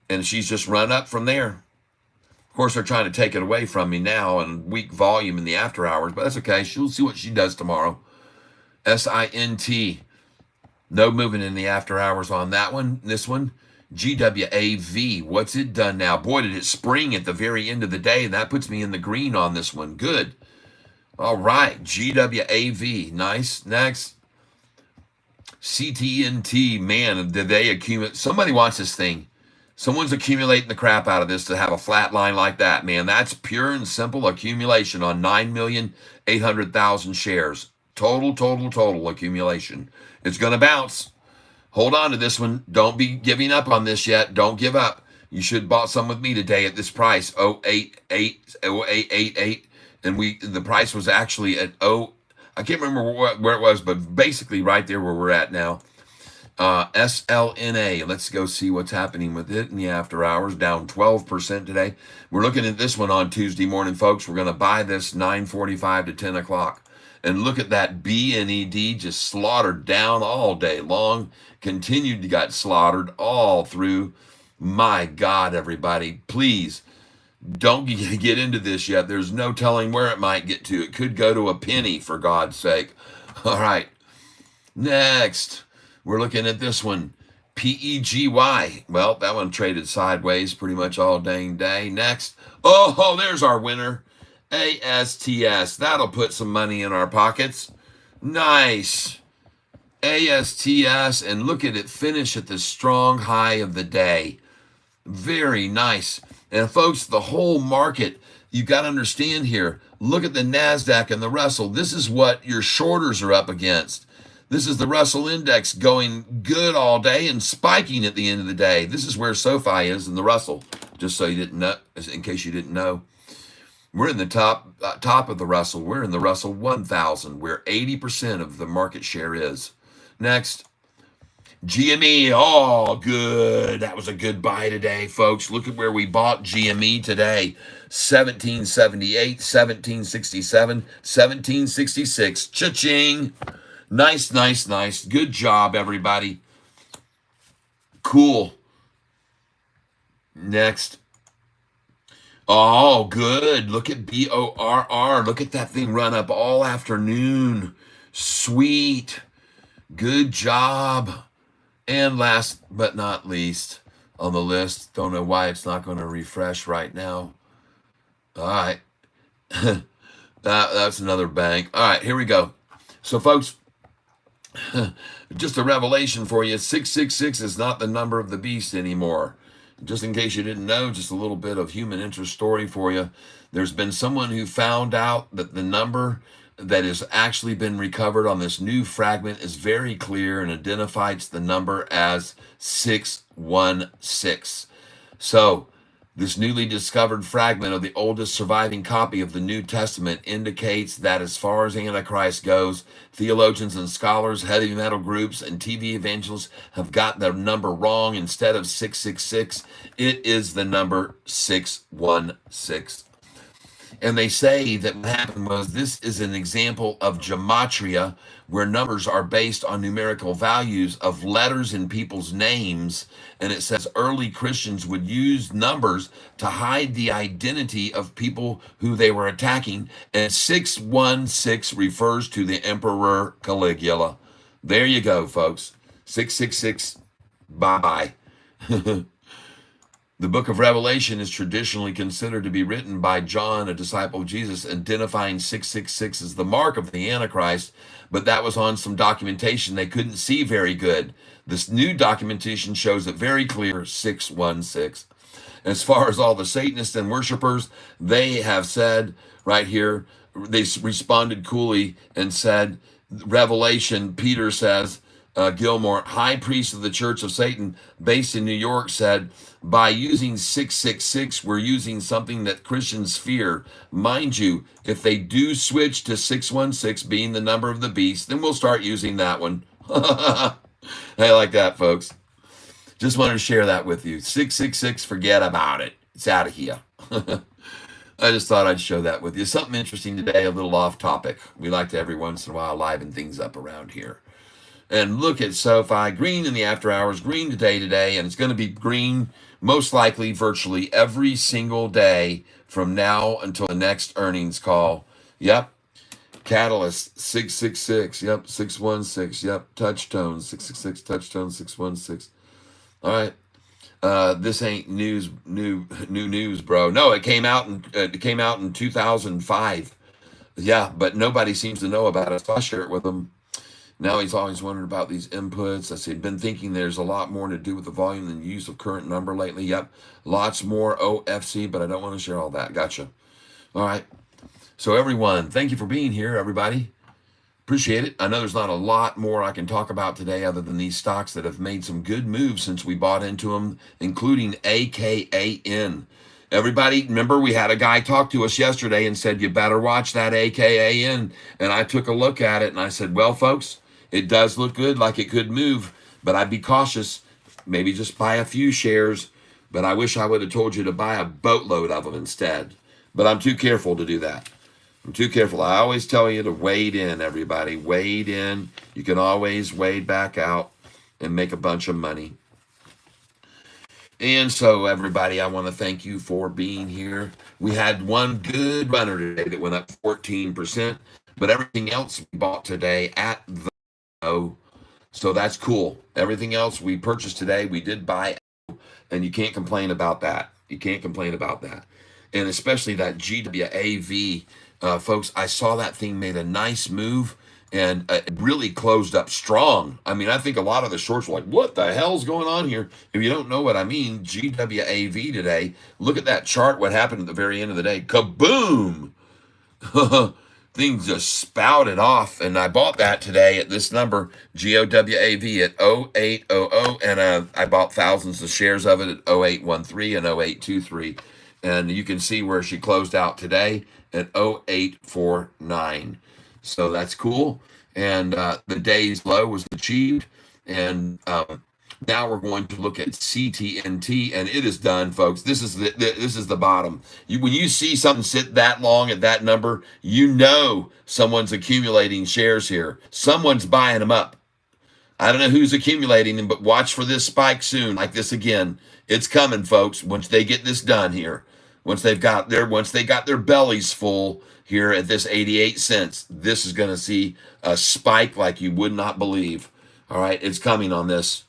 And she's just run up from there. Of course, they're trying to take it away from me now and weak volume in the after hours, but that's okay. She'll see what she does tomorrow. SINT. No movement in the after hours on that one. This one, GWAV. What's it done now? Boy, did it spring at the very end of the day, and that puts me in the green on this one. Good. All right, GWAV. Nice. Next. CTNT. Man, did they accumulate? Somebody wants this thing. Someone's accumulating the crap out of this to have a flat line like that, man. That's pure and simple accumulation on 9,800,000 shares. Total accumulation. It's going to bounce. Hold on to this one. Don't be giving up on this yet. Don't give up. You should have bought some with me today at this price, 0888, and the price was actually at I can't remember where it was, but basically right there where we're at now. SLNA. Let's go see what's happening with it in the after hours. Down 12% today. We're looking at this one on Tuesday morning, folks. We're going to buy this 9:45 to 10 o'clock. And look at that BNED just slaughtered down all day long. Continued to get slaughtered all through. My God, everybody, please don't get into this yet. There's no telling where it might get to. It could go to a penny, for God's sake. All right. Next, we're looking at this one. PEGY. Well, that one traded sideways pretty much all dang day. Next. Oh, there's our winner. ASTS. That'll put some money in our pockets. Nice. ASTS. And look at it finish at the strong high of the day. Very nice. And folks, the whole market, you got to understand here. Look at the NASDAQ and the Russell. This is what your shorters are up against. This is the Russell Index going good all day and spiking at the end of the day. This is where Sofi is in the Russell, just so you didn't know, in case you didn't know. We're in the top of the Russell. We're in the Russell 1000, where 80% of the market share is. Next, GME. Oh, good. That was a good buy today, folks. Look at where we bought GME today. 1778, 1767, 1766. Cha-ching. Nice, nice, nice. Good job, everybody. Cool. Next. Oh, good. Look at BORR. Look at that thing run up all afternoon. Sweet. Good job. And last but not least on the list, don't know why it's not going to refresh right now. All right. That's another bank. All right, here we go. So, folks, just a revelation for you. 666 is not the number of the beast anymore. Just in case you didn't know, just a little bit of human interest story for you. There's been someone who found out that the number that has actually been recovered on this new fragment is very clear and identifies the number as 616. So, this newly discovered fragment of the oldest surviving copy of the New Testament indicates that as far as Antichrist goes, theologians and scholars, heavy metal groups, and TV evangelists have got the number wrong. Instead of 666, it is the number 616. And they say that what happened was this is an example of gematria, where numbers are based on numerical values of letters in people's names. And it says early Christians would use numbers to hide the identity of people who they were attacking. And 616 refers to the Emperor Caligula. There you go, folks. 666, bye-bye. The book of Revelation is traditionally considered to be written by John, a disciple of Jesus, identifying 666 as the mark of the Antichrist, but that was on some documentation they couldn't see very good. This new documentation shows it very clear, 616. As far as all the Satanists and worshipers, they have said right here, they responded coolly and said, Revelation, Peter says, Gilmore, high priest of the Church of Satan, based in New York, said, by using 666, we're using something that Christians fear. Mind you, if they do switch to 616 being the number of the beast, then we'll start using that one. I like that, folks. Just wanted to share that with you. 666, forget about it. It's out of here. I just thought I'd show that with you. Something interesting today, a little off topic. We like to every once in a while liven things up around here. And look at SoFi, green in the after hours, green today, and it's going to be green most likely virtually every single day from now until the next earnings call. Yep. Catalyst, 666. Yep. 616. Yep. Touchtone, 666. Touchtone, 616. All right. This ain't new news, bro. No, it came out in 2005. Yeah, but nobody seems to know about it, so I share it with them. Now he's always wondering about these inputs. I said, been thinking there's a lot more to do with the volume than the use of current number lately. Yep, lots more OFC, but I don't want to share all that. Gotcha. All right. So everyone, thank you for being here, everybody. Appreciate it. I know there's not a lot more I can talk about today other than these stocks that have made some good moves since we bought into them, including AKAN. Everybody, remember we had a guy talk to us yesterday and said, you better watch that AKAN. And I took a look at it and I said, well, folks, it does look good, like it could move, but I'd be cautious. Maybe just buy a few shares. But I wish I would have told you to buy a boatload of them instead. But I'm too careful to do that. I'm too careful. I always tell you to wade in, everybody. Wade in. You can always wade back out and make a bunch of money. And so, everybody, I want to thank you for being here. We had one good runner today that went up 14%, but everything else we bought today at the low. So that's cool. Everything else we purchased today, we did buy, and you can't complain about that. You can't complain about that. And especially that GWAV, folks, I saw that thing made a nice move and it really closed up strong. I mean, I think a lot of the shorts were like, what the hell's going on here? If you don't know what I mean, GWAV today, look at that chart, what happened at the very end of the day. Kaboom! Things just spouted off, and I bought that today at this number, GOWAV at 0800, and I bought thousands of shares of it at 0813 and 0823. And you can see where she closed out today at 0849. So that's cool. And the day's low was achieved. And now we're going to look at CTNT, and it is done, folks. This is the bottom. When you see something sit that long at that number, you know someone's accumulating shares here. Someone's buying them up. I don't know who's accumulating them, but watch for this spike soon, like this again. It's coming, folks. Once they get this done here, once they got their bellies full here at this 88 cents, this is going to see a spike like you would not believe. All right, it's coming on this.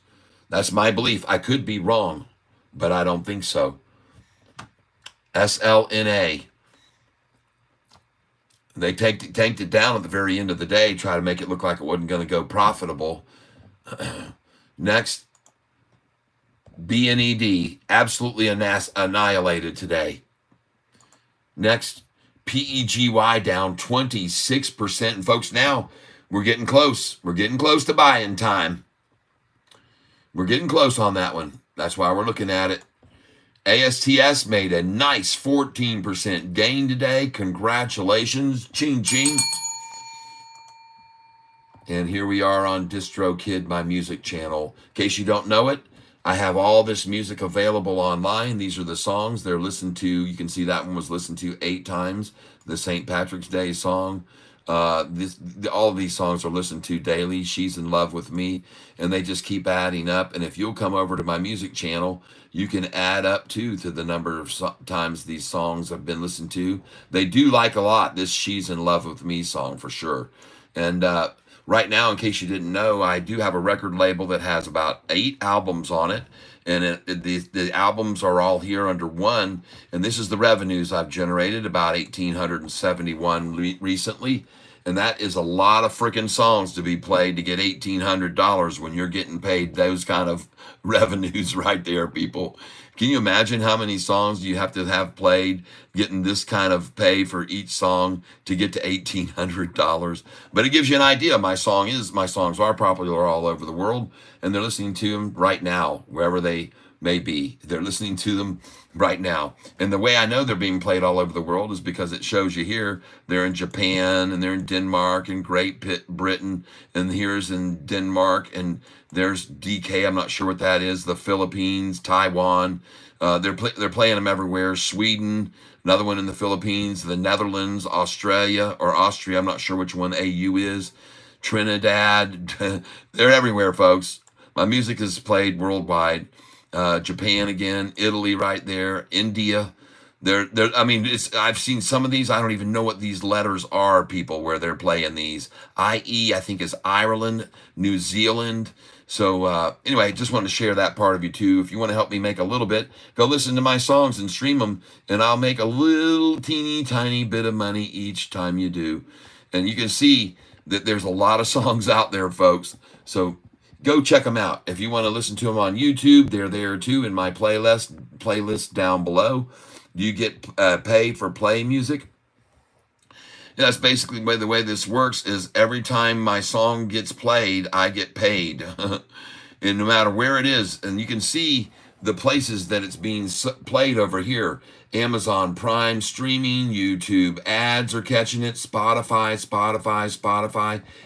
That's my belief. I could be wrong, but I don't think so. SLNA. They tanked it down at the very end of the day, try to make it look like it wasn't going to go profitable. Next, BNED, absolutely annihilated today. Next, PEGY down 26%. And folks, now we're getting close. We're getting close to buying time. We're getting close on that one. That's why we're looking at it. ASTS made a nice 14% gain today. Congratulations. Ching, ching. And here we are on DistroKid, my music channel. In case you don't know it, I have all this music available online. These are the songs they're listened to. You can see that one was listened to 8 times. The St. Patrick's Day song. All of these songs are listened to daily. She's in Love with Me, and they just keep adding up. And if you'll come over to my music channel, you can add up to the number of times these songs have been listened to. They do like a lot this She's in Love with Me song for sure. And right now, in case you didn't know, I do have a record label that has about 8 albums on it. And the albums are all here under one. And this is the revenues I've generated, about 1,871 recently. And that is a lot of freaking songs to be played to get $1,800 when you're getting paid those kind of revenues right there, people. Can you imagine how many songs you have to have played, getting this kind of pay for each song to get to $1,800? But it gives you an idea. My songs are popular all over the world, and they're listening to them right now, wherever they may be. They're listening to them right now. And the way I know they're being played all over the world is because it shows you here. They're in Japan, and they're in Denmark, and Great Britain, and here's in Denmark, and there's DK, I'm not sure what that is, the Philippines, Taiwan. They're playing them everywhere. Sweden, another one in the Philippines, the Netherlands, Australia, I'm not sure which one AU is. Trinidad, they're everywhere, folks. My music is played worldwide. Japan again, Italy right there, India. I mean, I've seen some of these. I don't even know what these letters are, people, where they're playing these. IE, I think, is Ireland, New Zealand. So anyway, just wanted to share that part of you too. If you want to help me make a little bit, go listen to my songs and stream them, and I'll make a little teeny tiny bit of money each time you do. And you can see that there's a lot of songs out there, folks. So go check them out. If you want to listen to them on YouTube, they're there too in my playlist down below. You get paid for play music. That's basically the way this works is every time my song gets played, I get paid. And no matter where it is, and you can see the places that it's being played over here. Amazon Prime streaming, YouTube ads are catching it, Spotify,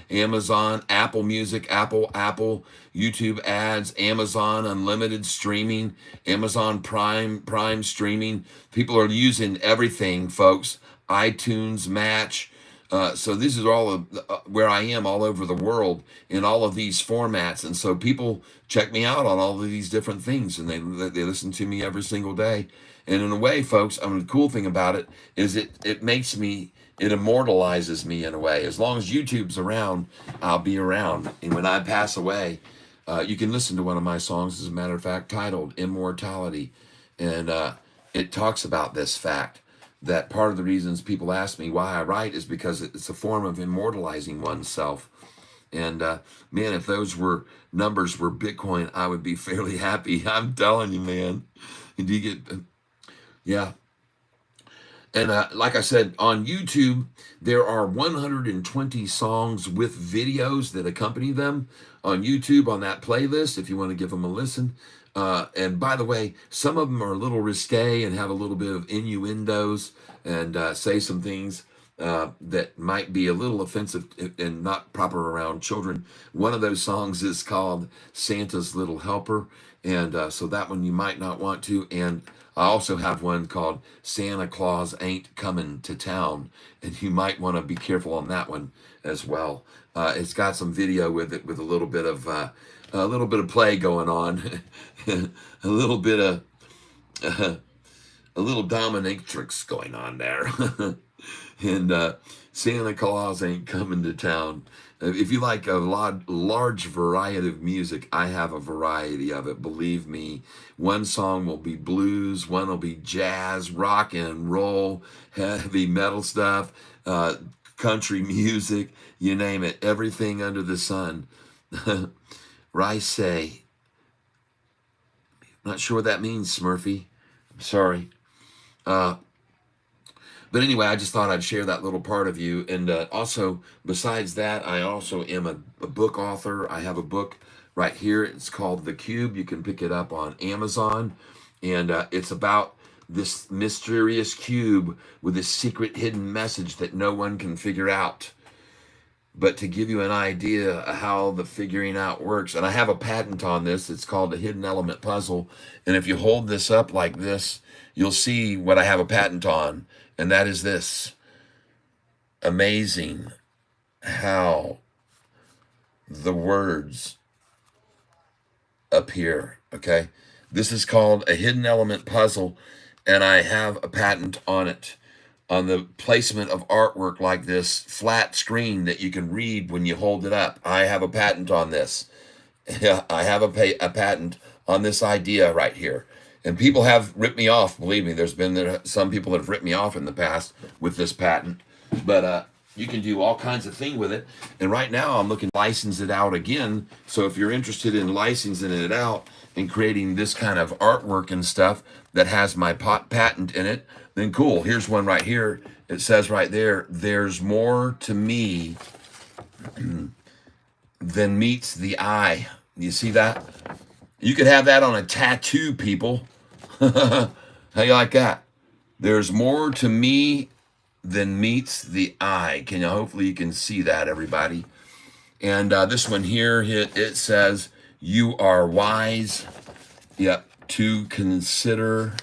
Amazon, Apple Music, Apple, YouTube ads, Amazon Unlimited streaming, Amazon Prime streaming. People are using everything, folks. iTunes Match. So this is all of where I am all over the world in all of these formats, and so people check me out on all of these different things, and they listen to me every single day. And in a way, folks, the cool thing about it is it makes me, it immortalizes me in a way. As long as YouTube's around, I'll be around, and when I pass away, you can listen to one of my songs, as a matter of fact, titled "Immortality," and it talks about this fact, that part of the reasons people ask me why I write is because it's a form of immortalizing oneself. And man, if those numbers were Bitcoin, I would be fairly happy. I'm telling you, man. Do you get, yeah. And like I said, on YouTube, there are 120 songs with videos that accompany them on YouTube on that playlist, if you want to give them a listen. And by the way, some of them are a little risque and have a little bit of innuendos and say some things that might be a little offensive and not proper around children. One of those songs is called Santa's Little Helper. And so that one you might not want to. And I also have one called Santa Claus Ain't Coming to Town. And you might want to be careful on that one as well. It's got some video with it with a little bit of play going on, a little bit of a little dominatrix going on there, and Santa Claus Ain't Coming to Town. If you like a large variety of music, I have a variety of it. Believe me, one song will be blues, one will be jazz, rock and roll, heavy metal stuff, country music, you name it, everything under the sun. Rice, not sure what that means, Smurfy. I'm sorry. But anyway, I just thought I'd share that little part of you. And also, besides that, I also am a book author. I have a book right here. It's called The Cube. You can pick it up on Amazon. And it's about this mysterious cube with a secret hidden message that no one can figure out. But to give you an idea of how the figuring out works, and I have a patent on this, it's called a hidden element puzzle. And if you hold this up like this, you'll see what I have a patent on. And that is this. Amazing how the words appear, okay? This is called a hidden element puzzle, and I have a patent on it, on the placement of artwork like this flat screen that you can read when you hold it up. I have a patent on this. I have a patent on this idea right here. And people have ripped me off, believe me. There's been some people that have ripped me off in the past with this patent. But you can do all kinds of things with it. And right now I'm looking to license it out again. So if you're interested in licensing it out and creating this kind of artwork and stuff that has my patent in it, then cool. Here's one right here. It says right there, there's more to me than meets the eye. You see that? You could have that on a tattoo, people. How you like that? There's more to me than meets the eye. Hopefully you can see that, everybody. And this one here, it says, you are wise, yep, to consider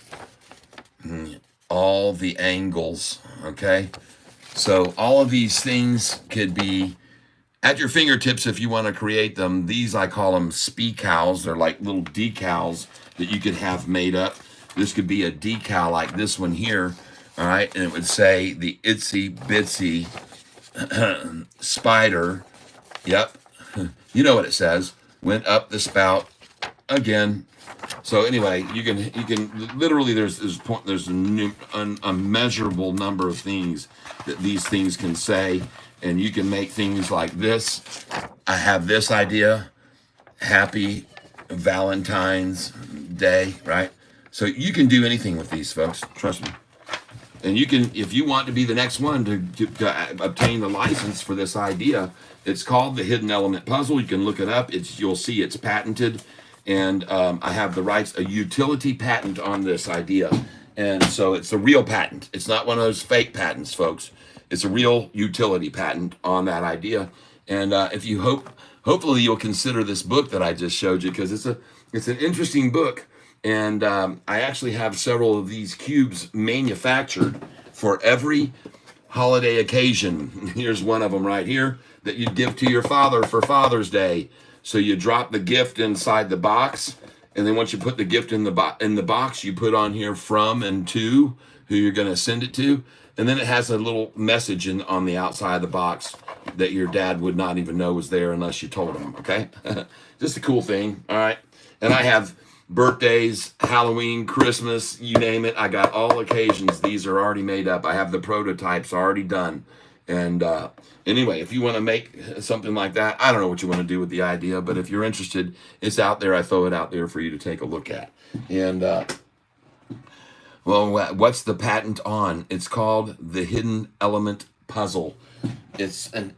all the angles, okay? So all of these things could be at your fingertips if you want to create them. These, I call them speakals. They're like little decals that you could have made up. This could be a decal like this one here, all right? And it would say the itsy bitsy spider, yep, you know what it says, went up the spout again. So anyway, you can literally, there's an immeasurable number of things that these things can say, and you can make things like this. I have this idea, Happy Valentine's Day, right? So you can do anything with these, folks, trust me. And you can, if you want to be the next one to obtain the license for this idea, it's called the Hidden Element Puzzle. You can look it up. You'll see it's patented. And I have the rights, a utility patent on this idea. And so it's a real patent. It's not one of those fake patents, folks. It's a real utility patent on that idea. And if you hopefully you'll consider this book that I just showed you, because it's an interesting book. And I actually have several of these cubes manufactured for every holiday occasion. Here's one of them right here that you'd give to your father for Father's Day. So you drop the gift inside the box, and then once you put the gift in the box, you put on here from and to who you're going to send it to, and then it has a little message on the outside of the box that your dad would not even know was there unless you told him. Okay, just a cool thing. All right, and I have birthdays, Halloween, Christmas, you name it. I got all occasions. These are already made up. I have the prototypes already done. And anyway, if you want to make something like that, I don't know what you want to do with the idea, but if you're interested, it's out there. I throw it out there for you to take a look at. And well, what's the patent on? It's called the Hidden Element Puzzle. The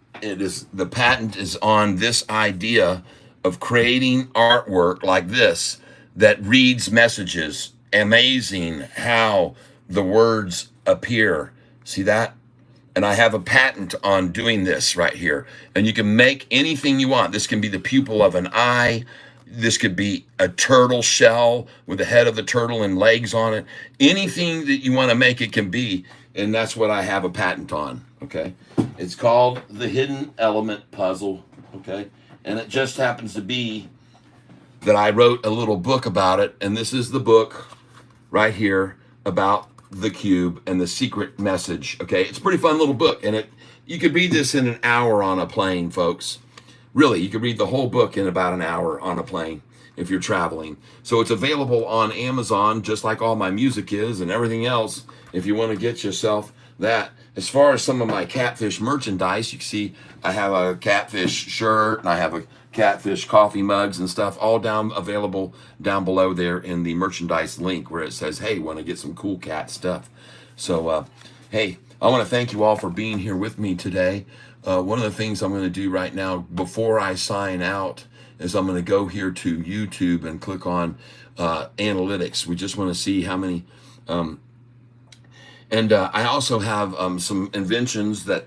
patent is on this idea of creating artwork like this that reads messages. Amazing how the words appear. See that? And I have a patent on doing this right here. And you can make anything you want. This can be the pupil of an eye. This could be a turtle shell with the head of the turtle and legs on it. Anything that you want to make it can be. And that's what I have a patent on. Okay. It's called the Hidden Element Puzzle. Okay. And it just happens to be that I wrote a little book about it. And this is the book right here about the cube and the secret message. Okay, it's a pretty fun little book, and you could read this in an hour on a plane, folks. Really, you could read the whole book in about an hour on a plane if you're traveling. So it's available on Amazon, just like all my music is and everything else, if you want to get yourself that. As far as some of my Catfish merchandise, you can see I have a Catfish shirt and I have a Catfish coffee mugs and stuff, all available down below there in the merchandise link where it says, hey, want to get some cool cat stuff. So, hey, I want to thank you all for being here with me today. One of the things I'm going to do right now before I sign out is I'm going to go here to YouTube and click on analytics. We just want to see how many. And I also have some inventions that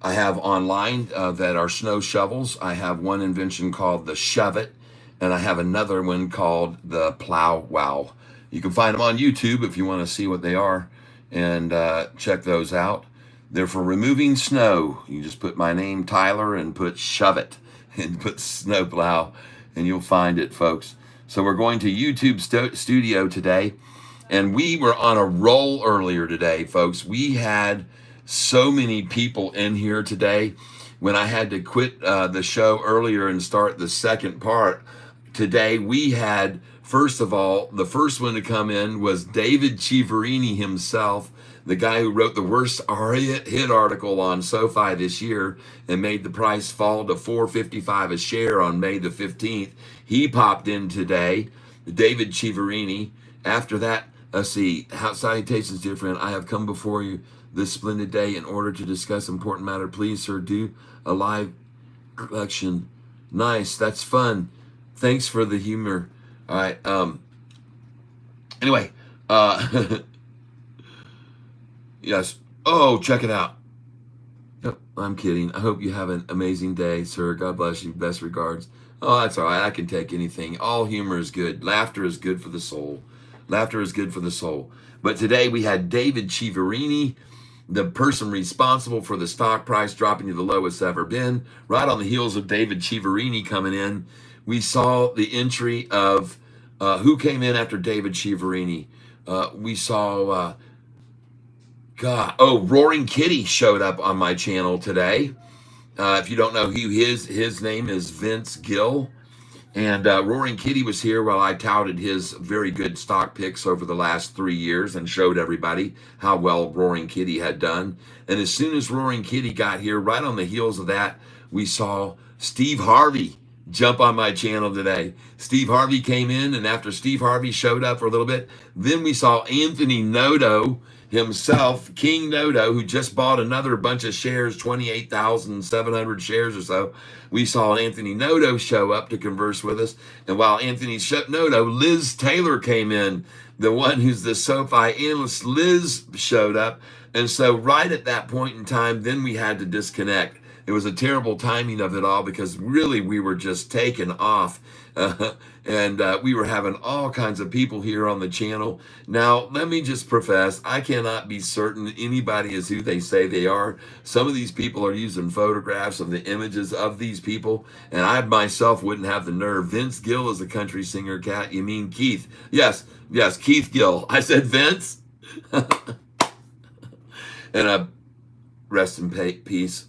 I have online that are snow shovels. I have one invention called the Shove It, and I have another one called the Plow Wow. You can find them on YouTube if you want to see what they are, and check those out. They're for removing snow. You just put my name, Tyler, and put Shove It, and put Snow Plow, and you'll find it, folks. So we're going to YouTube Studio today. And we were on a roll earlier today, folks. We had so many people in here today. When I had to quit the show earlier and start the second part, today we had, first of all, the first one to come in was David Chiaverini himself, the guy who wrote the worst hit article on Sofi this year and made the price fall to $4.55 a share on May the 15th. He popped in today, David Chiaverini. After that, let's see, how salutations, dear friend. I have come before you this splendid day in order to discuss important matter. Please, sir, do a live collection. Nice, that's fun. Thanks for the humor. All right. Anyway, yes. Oh, check it out. Yep, I'm kidding. I hope you have an amazing day, sir. God bless you. Best regards. Oh, that's all right. I can take anything. All humor is good. Laughter is good for the soul. Laughter is good for the soul. But today we had David Chiaverini, the person responsible for the stock price dropping to the lowest ever been. Right on the heels of David Chiaverini coming in, we saw the entry of who came in after David Chiaverini. We saw, Roaring Kitty showed up on my channel today. If you don't know who his name is Vince Gill. And Roaring Kitty was here while I touted his very good stock picks over the last 3 years and showed everybody how well Roaring Kitty had done. And as soon as Roaring Kitty got here, right on the heels of that, we saw Steve Harvey jump on my channel today. Steve Harvey came in, and after Steve Harvey showed up for a little bit, then we saw Anthony Noto himself, King Noto, who just bought another bunch of shares, 28,700 shares or so. We saw Anthony Noto show up to converse with us. And while Anthony Noto, Liz Taylor came in, the one who's the SoFi analyst. Liz showed up. And so right at that point in time, then we had to disconnect. It was a terrible timing of it all because really we were just taken off. And we were having all kinds of people here on the channel. Now, let me just profess, I cannot be certain anybody is who they say they are. Some of these people are using photographs of the images of these people, and I myself wouldn't have the nerve. Vince Gill is a country singer, Cat. You mean Keith? Yes, Keith Gill. I said Vince. And rest in peace.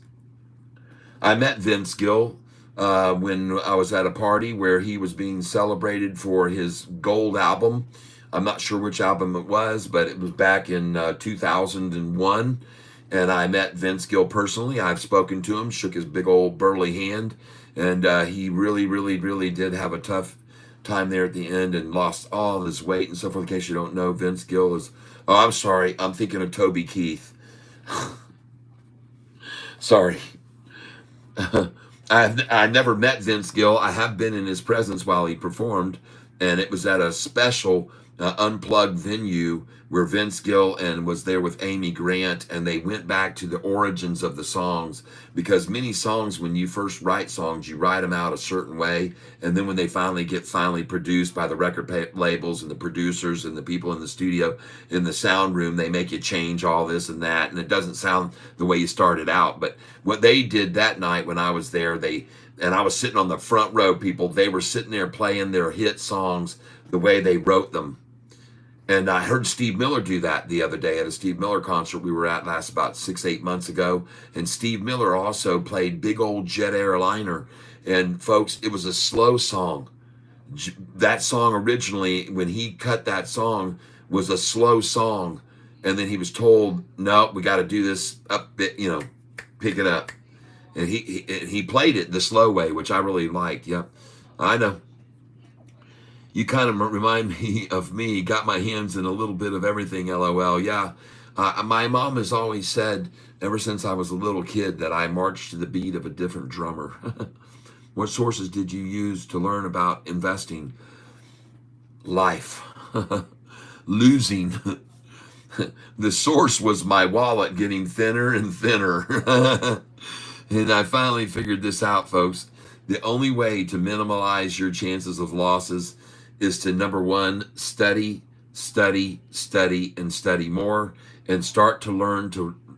I met Vince Gill when I was at a party where he was being celebrated for his gold album. I'm not sure which album it was, but it was back in 2001. And I met Vince Gill personally. I've spoken to him, shook his big old burly hand. And he really did have a tough time there at the end and lost all his weight and so forth. In case you don't know, Vince Gill is, oh, I'm sorry, I'm thinking of Toby Keith. Sorry. I never met Vince Gill. I have been in his presence while he performed, and it was at a special unplugged venue where Vince Gill and was there with Amy Grant, and they went back to the origins of the songs, because many songs, when you first write songs, you write them out a certain way, and then when they finally get produced by the record labels and the producers and the people in the studio, in the sound room, they make you change all this and that, and it doesn't sound the way you started out. But what they did that night when I was there, and I was sitting on the front row, people, they were sitting there playing their hit songs the way they wrote them. And I heard Steve Miller do that the other day at a Steve Miller concert we were at last about 6-8 months ago. And Steve Miller also played Big Old Jet Airliner. And folks, it was a slow song. That song originally, when he cut that song, was a slow song. And then he was told, no, we got to do this up, pick it up. And he played it the slow way, which I really liked. Yep, I know. You kind of remind me of me, got my hands in a little bit of everything, LOL. Yeah, my mom has always said, ever since I was a little kid, that I marched to the beat of a different drummer. What sources did you use to learn about investing? Life. Losing. The source was my wallet getting thinner and thinner. And I finally figured this out, folks. The only way to minimize your chances of losses is to, number one, study, and study more, and start to learn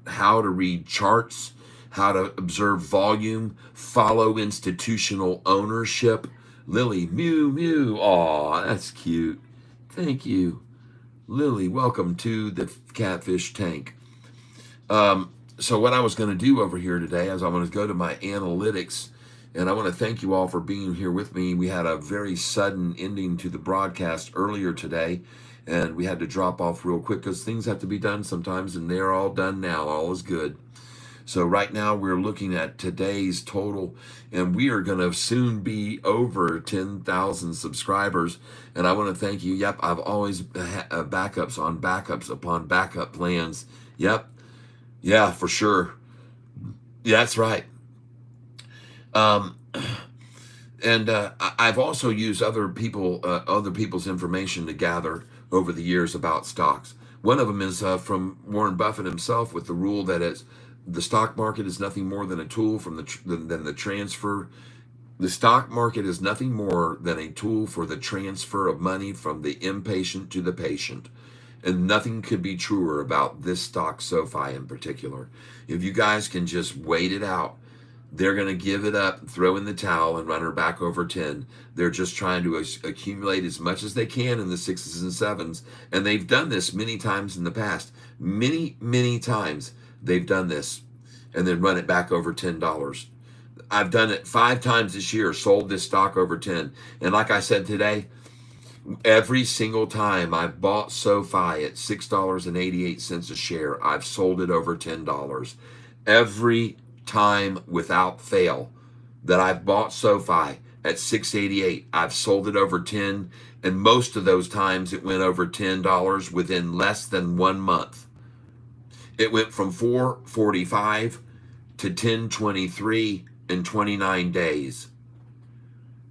how to read charts, how to observe volume, follow institutional ownership. Lily, mew, mew. Aw, that's cute. Thank you. Lily, welcome to the Catfish tank. So what I was going to do over here today is I'm going to go to my analytics. And I want to thank you all for being here with me. We had a very sudden ending to the broadcast earlier today, and we had to drop off real quick because things have to be done sometimes, and they're all done now. All is good. So right now we're looking at today's total, and we are going to soon be over 10,000 subscribers. And I want to thank you. Yep, I've always backups on backups upon backup plans. Yep. Yeah, for sure. Yeah, that's right. And I've also used other people's information to gather over the years about stocks. One of them is from Warren Buffett himself, with the rule that the stock market is nothing more than a tool than the transfer. The stock market is nothing more than a tool for the transfer of money from the impatient to the patient. And nothing could be truer about this stock, SoFi in particular. If you guys can just wait it out, they're going to give it up, throw in the towel, and run her back over 10. They're just trying to accumulate as much as they can in the 6s and 7s. And they've done this many times in the past. Many times they've done this and then run it back over $10. I've done it 5 times this year, sold this stock over 10. And like I said today, every single time I've bought SoFi at $6.88 a share, I've sold it over $10. Every time without fail that I've bought SoFi at $6.88, I've sold it over 10, and most of those times it went over $10 within less than 1 month. It went from 445 to 1023 in 29 days.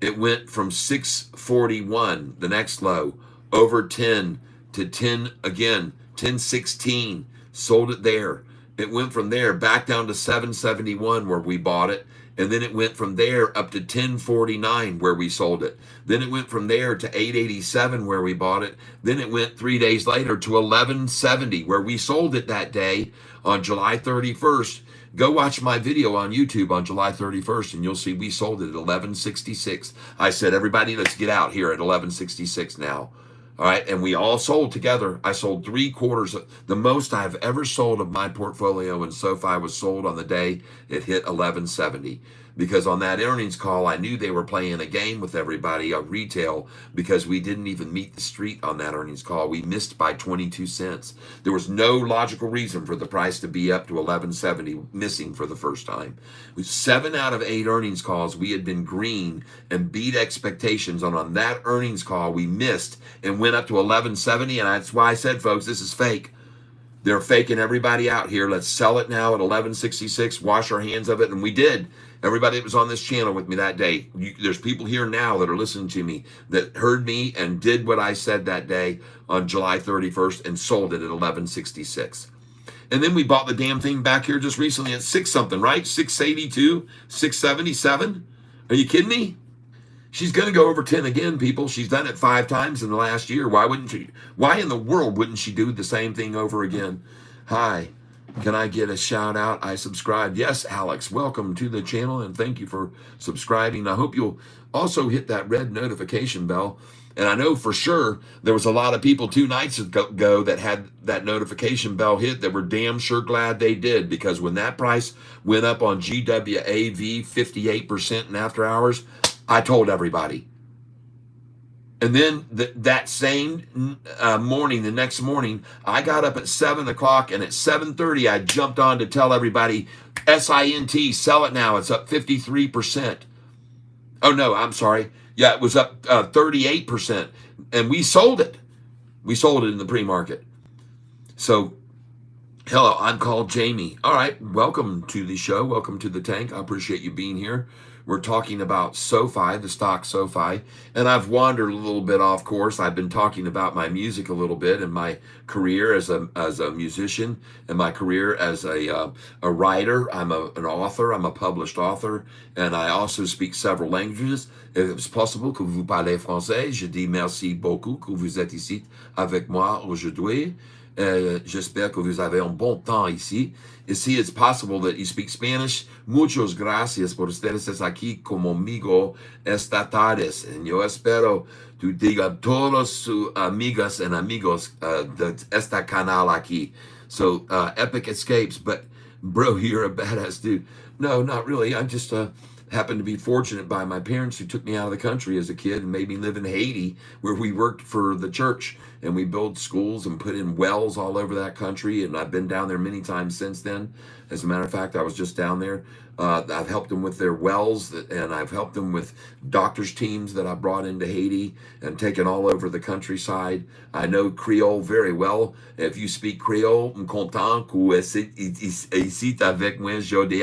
It went from 641, the next low, over 10 to 10 again, 1016, sold it there. It went from there back down to 771 where we bought it. And then it went from there up to 1049 where we sold it. Then it went from there to 887 where we bought it. Then it went 3 days later to 1170 where we sold it that day on July 31st. Go watch my video on YouTube on July 31st and you'll see we sold it at 1166. I said, everybody, let's get out here at 1166 now. All right, and we all sold together. I sold 3/4. The most I've ever sold of my portfolio in SoFi was sold on the day it hit 1170. Because on that earnings call, I knew they were playing a game with everybody on retail because we didn't even meet the street on that earnings call. We missed by 22 cents. There was no logical reason for the price to be up to 1170, missing for the first time. With 7 out of 8 earnings calls, we had been green and beat expectations. And on that earnings call, we missed and went up to 1170. And that's why I said, folks, this is fake. They're faking everybody out here. Let's sell it now at 1166, wash our hands of it. And we did. Everybody that was on this channel with me that day, there's people here now that are listening to me that heard me and did what I said that day on July 31st and sold it at 1166. And then we bought the damn thing back here just recently at 6 something, right? 682, 677. Are you kidding me? She's going to go over 10 again, people. She's done it 5 times in the last year. Why wouldn't she? Why in the world wouldn't she do the same thing over again? Hi, can I get a shout out? I subscribed. Yes, Alex, welcome to the channel and thank you for subscribing. I hope you'll also hit that red notification bell. And I know for sure there was a lot of people 2 nights ago that had that notification bell hit that were damn sure glad they did, because when that price went up on GWAV 58% in after hours, I told everybody. And then that same morning, the next morning, I got up at 7 o'clock, and at 7:30, I jumped on to tell everybody, SINT, sell it now. It's up 53%. Oh, no, I'm sorry. Yeah, it was up 38%. And we sold it. We sold it in the pre-market. So, hello, I'm called Jamie. All right, welcome to the show. Welcome to the tank. I appreciate you being here. We're talking about SoFi, the stock SoFi, and I've wandered a little bit off course. I've been talking about my music a little bit and my career as a musician and my career as a writer. I'm an author. I'm a published author, and I also speak several languages. If it's possible que vous parlez français, je dis merci beaucoup que vous êtes ici avec moi aujourd'hui. J'espère que vous avez un bon temps ici. You see, it's possible that you speak Spanish. Muchas gracias por ustedes aquí como amigo esta tarde. And yo espero tu diga todos sus amigas and amigos de esta canal aquí. So, Epic Escapes. But, bro, you're a badass dude. No, not really. I just happened to be fortunate by my parents who took me out of the country as a kid and made me live in Haiti, where we worked for the church and we built schools and put in wells all over that country. And I've been down there many times since then. As a matter of fact, I was just down there. I've helped them with their wells, and I've helped them with doctors' teams that I brought into Haiti and taken all over the countryside. I know Creole very well. If you speak Creole, I'm content que vous êtes ici avec moi aujourd'hui.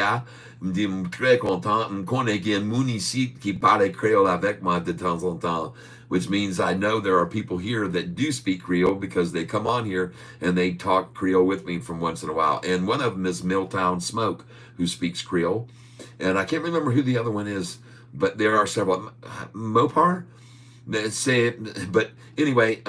Je suis très content. Je connais un monde ici qui parle Creole avec moi de temps en temps, which means I know there are people here that do speak Creole because they come on here and they talk Creole with me from once in a while. And one of them is Milltown Smoke, who speaks Creole. And I can't remember who the other one is, but there are several. Mopar? But anyway,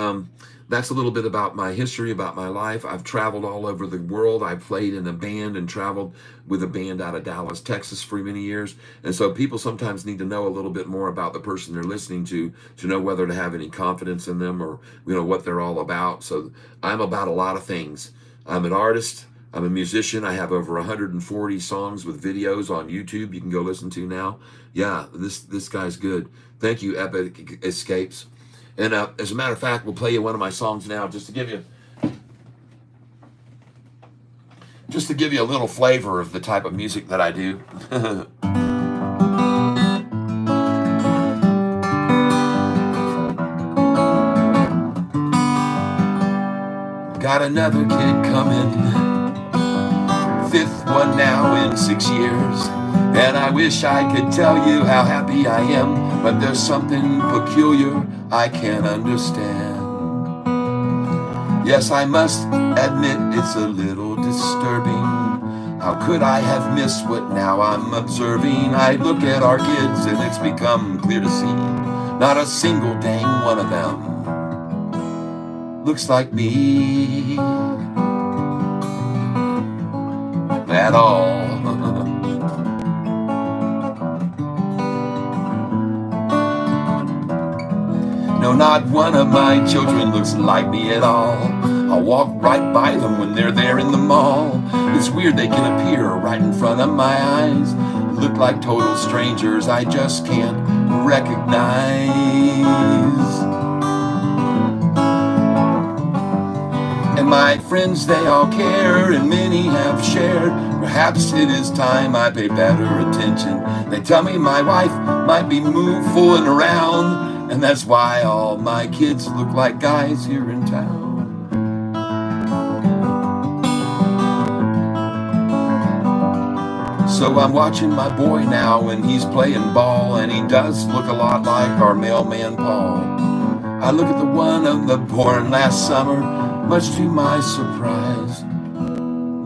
that's a little bit about my history, about my life. I've traveled all over the world. I've played in a band and traveled with a band out of Dallas, Texas for many years. And so people sometimes need to know a little bit more about the person they're listening to know whether to have any confidence in them or, what they're all about. So I'm about a lot of things. I'm an artist. I'm a musician. I have over 140 songs with videos on YouTube you can go listen to now. Yeah, this guy's good. Thank you, Epic Escapes. And as a matter of fact, we'll play you one of my songs now just to give you a little flavor of the type of music that I do. Got another kid coming. one now in 6 years, and I wish I could tell you how happy I am, but there's something peculiar I can't understand. Yes, I must admit it's a little disturbing. How could I have missed what now I'm observing? I look at our kids and it's become clear to see, not a single dang one of them looks like me at all. No, not one of my children looks like me at all. I walk right by them when they're there in the mall. It's weird they can appear right in front of my eyes, look like total strangers I just can't recognize. And my friends, they all care, and many have shared. Perhaps it is time I pay better attention. They tell me my wife might be moved fooling around, and that's why all my kids look like guys here in town. So I'm watching my boy now, and he's playing ball, and he does look a lot like our mailman Paul. I look at the one of the born last summer, much to my surprise,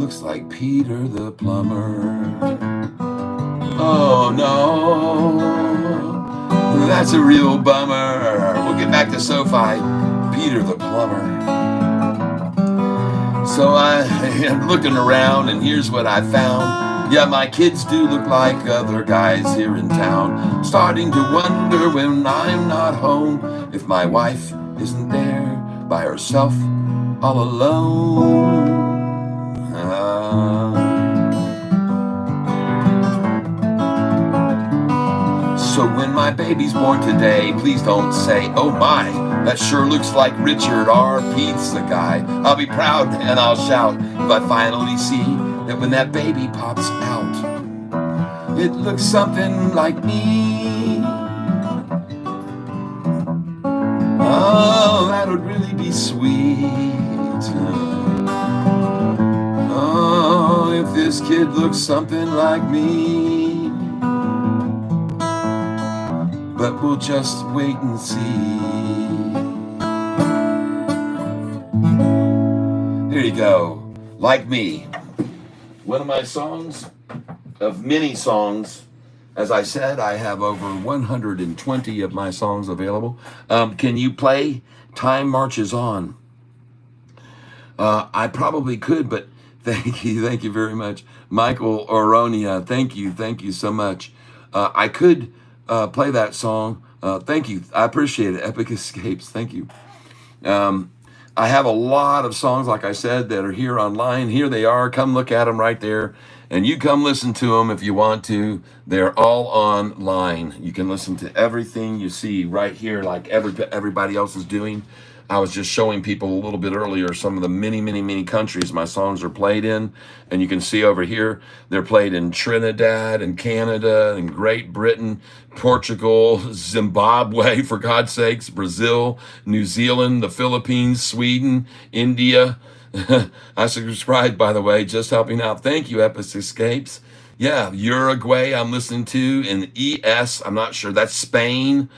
looks like Peter the plumber. Oh no, that's a real bummer. We'll get back to Sofi, Peter the plumber. So I am looking around, and here's what I found. Yeah, my kids do look like other guys here in town. Starting to wonder when I'm not home, if my wife isn't there by herself, all alone. So when my baby's born today, please don't say, oh my, that sure looks like Richard R. Pete's the guy. I'll be proud and I'll shout if I finally see that when that baby pops out, it looks something like me. Oh, that would really be sweet. Oh, if this kid looks something like me. But we'll just wait and see. Here you go. Like Me. One of my songs, of many songs. As I said, I have over 120 of my songs available. Can you play Time Marches On? I probably could, but thank you very much. Michael Oronia, thank you so much. I could play that song. Thank you, I appreciate it. Epic Escapes, thank you. I have a lot of songs, like I said, that are here online. Here they are. Come look at them right there. And you come listen to them if you want to. They're all online. You can listen to everything you see right here, like everybody else is doing. I was just showing people a little bit earlier some of the many countries my songs are played in. And you can see over here, they're played in Trinidad and Canada and Great Britain, Portugal, Zimbabwe, for God's sakes, Brazil, New Zealand, the Philippines, Sweden, India. I subscribed, by the way, just helping out. Thank you, Epic Escapes. Yeah, Uruguay I'm listening to, and ES, I'm not sure, that's Spain.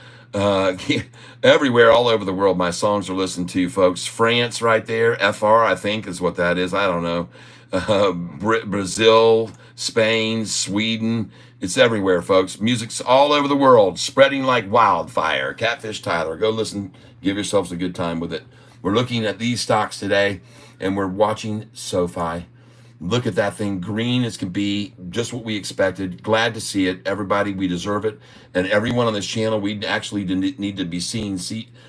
Everywhere, all over the world, my songs are listened to, folks. France right there, FR, I think is what that is. I don't know. Brazil, Spain, Sweden. It's everywhere, folks. Music's all over the world, spreading like wildfire. Catfish Tyler, go listen. Give yourselves a good time with it. We're looking at these stocks today, and we're watching Sofi. Look at that thing, green as can be, just what we expected. Glad to see it. Everybody, we deserve it. And everyone on this channel, we actually need to be seeing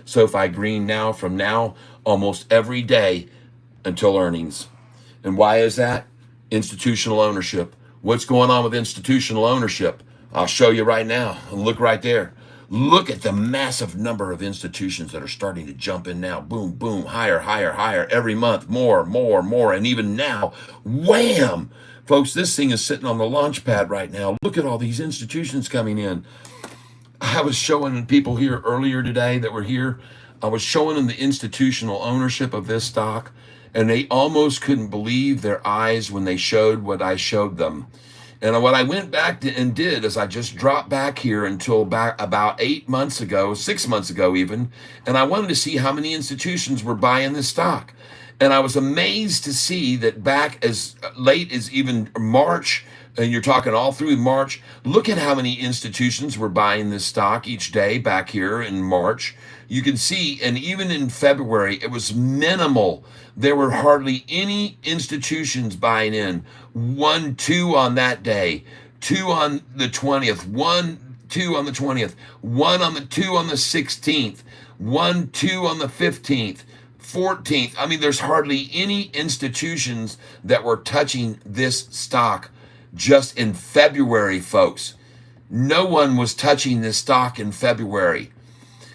Sofi green now, from now, almost every day until earnings. And why is that? Institutional ownership. What's going on with institutional ownership? I'll show you right now. Look right there. Look at the massive number of institutions that are starting to jump in now. Boom, boom, higher, higher, higher. Every month, more. And even now, wham! Folks, this thing is sitting on the launch pad right now. Look at all these institutions coming in. I was showing people here earlier today that were here. I was showing them the institutional ownership of this stock. and they almost couldn't believe their eyes when they showed what I showed them. And what I went back to and did is I just dropped back here until back about 8 months ago, 6 months ago even, and I wanted to see how many institutions were buying this stock. And I was amazed to see that back as late as even March, and you're talking all through March, look at how many institutions were buying this stock each day back here in March. You can see, and even in February, it was minimal. There were hardly any institutions buying in. 1, 2 on that day, 2 on the 20th, 1, 2 on the 20th, 1 on the 2 on the 16th, 1, 2 on the 15th, 14th. I mean, there's hardly any institutions that were touching this stock just in February, folks. No one was touching this stock in February.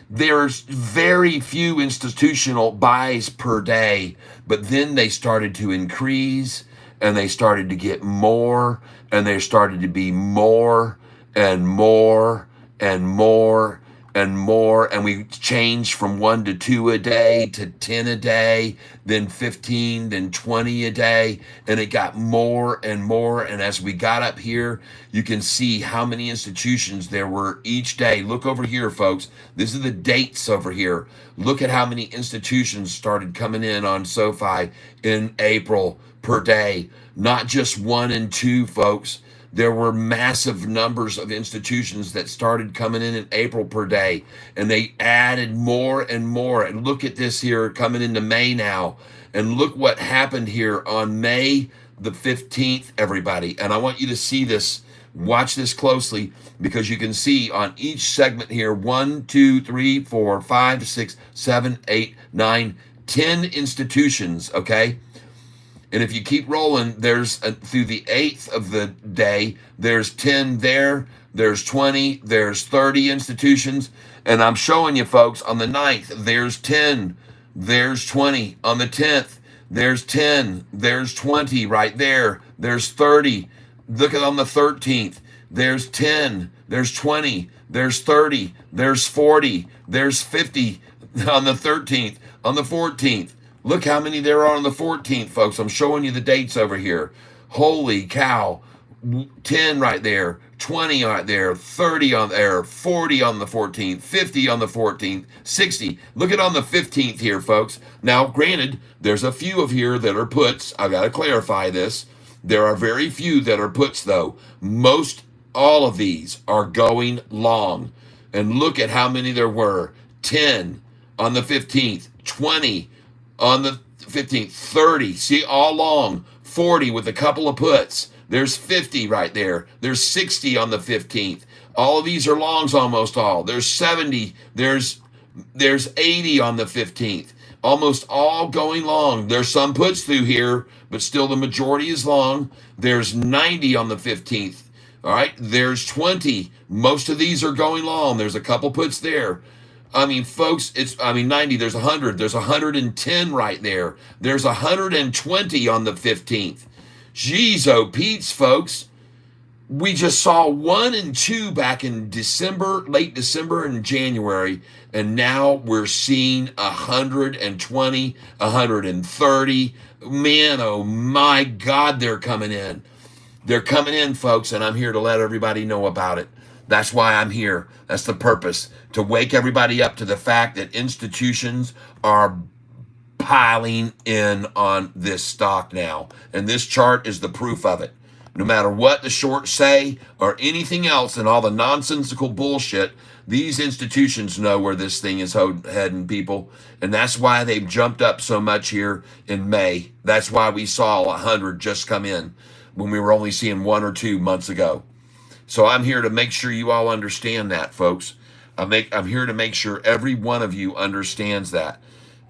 There's very few institutional buys per day, but then they started to increase and they started to get more and there started to be more and more and more and more. And we changed from 1 to 2 a day to 10 a day, then 15, then 20 a day. And it got more and more. And as we got up here, you can see how many institutions there were each day. Look over here, folks. This is the dates over here. Look at how many institutions started coming in on SoFi in April per day. Not just 1 and 2, folks. There were massive numbers of institutions that started coming in April per day, and they added more and more. And look at this here coming into May now. And look what happened here on May the 15th, everybody. And I want you to see this. Watch this closely because you can see on each segment here 1, 2, 3, 4, 5, 6, 7, 8, 9, 10 institutions, okay? And if you keep rolling, there's through the 8th of the day, there's 10 there, there's 20, there's 30 institutions. And I'm showing you, folks, on the 9th, there's 10, there's 20. On the 10th, there's 10, there's 20 right there, there's 30. Look at on the 13th, there's 10, there's 20, there's 30, there's 40, there's 50 on the 13th, on the 14th. Look how many there are on the 14th, folks. I'm showing you the dates over here. Holy cow. 10 right there, 20 right there, 30 on there, 40 on the 14th, 50 on the 14th, 60. Look at on the 15th here, folks. Now, granted, there's a few of here that are puts. I got to clarify this. There are very few that are puts, though. Most all of these are going long. And look at how many there were. 10 on the 15th, 20 on the 15th, 30, see, all long, 40 with a couple of puts. There's 50 right there. There's 60 on the 15th. All of these are longs almost all. There's 70. There's 80 on the 15th. Almost all going long. There's some puts through here, but still the majority is long. There's 90 on the 15th. All right, there's 20. Most of these are going long. There's a couple puts there. I mean, folks, 90, there's 100, there's 110 right there. There's 120 on the 15th. Jeez, oh, Pete's, folks. We just saw 1 and 2 back in December, late December and January, and now we're seeing 120, 130. Man, oh my God, they're coming in. They're coming in, folks, and I'm here to let everybody know about it. That's why I'm here. That's the purpose, to wake everybody up to the fact that institutions are piling in on this stock now. And this chart is the proof of it. No matter what the shorts say or anything else and all the nonsensical bullshit, these institutions know where this thing is heading, people. And that's why they've jumped up so much here in May. That's why we saw 100 just come in when we were only seeing 1 or 2 months ago. So I'm here to make sure you all understand that, folks. I'm here to make sure every one of you understands that.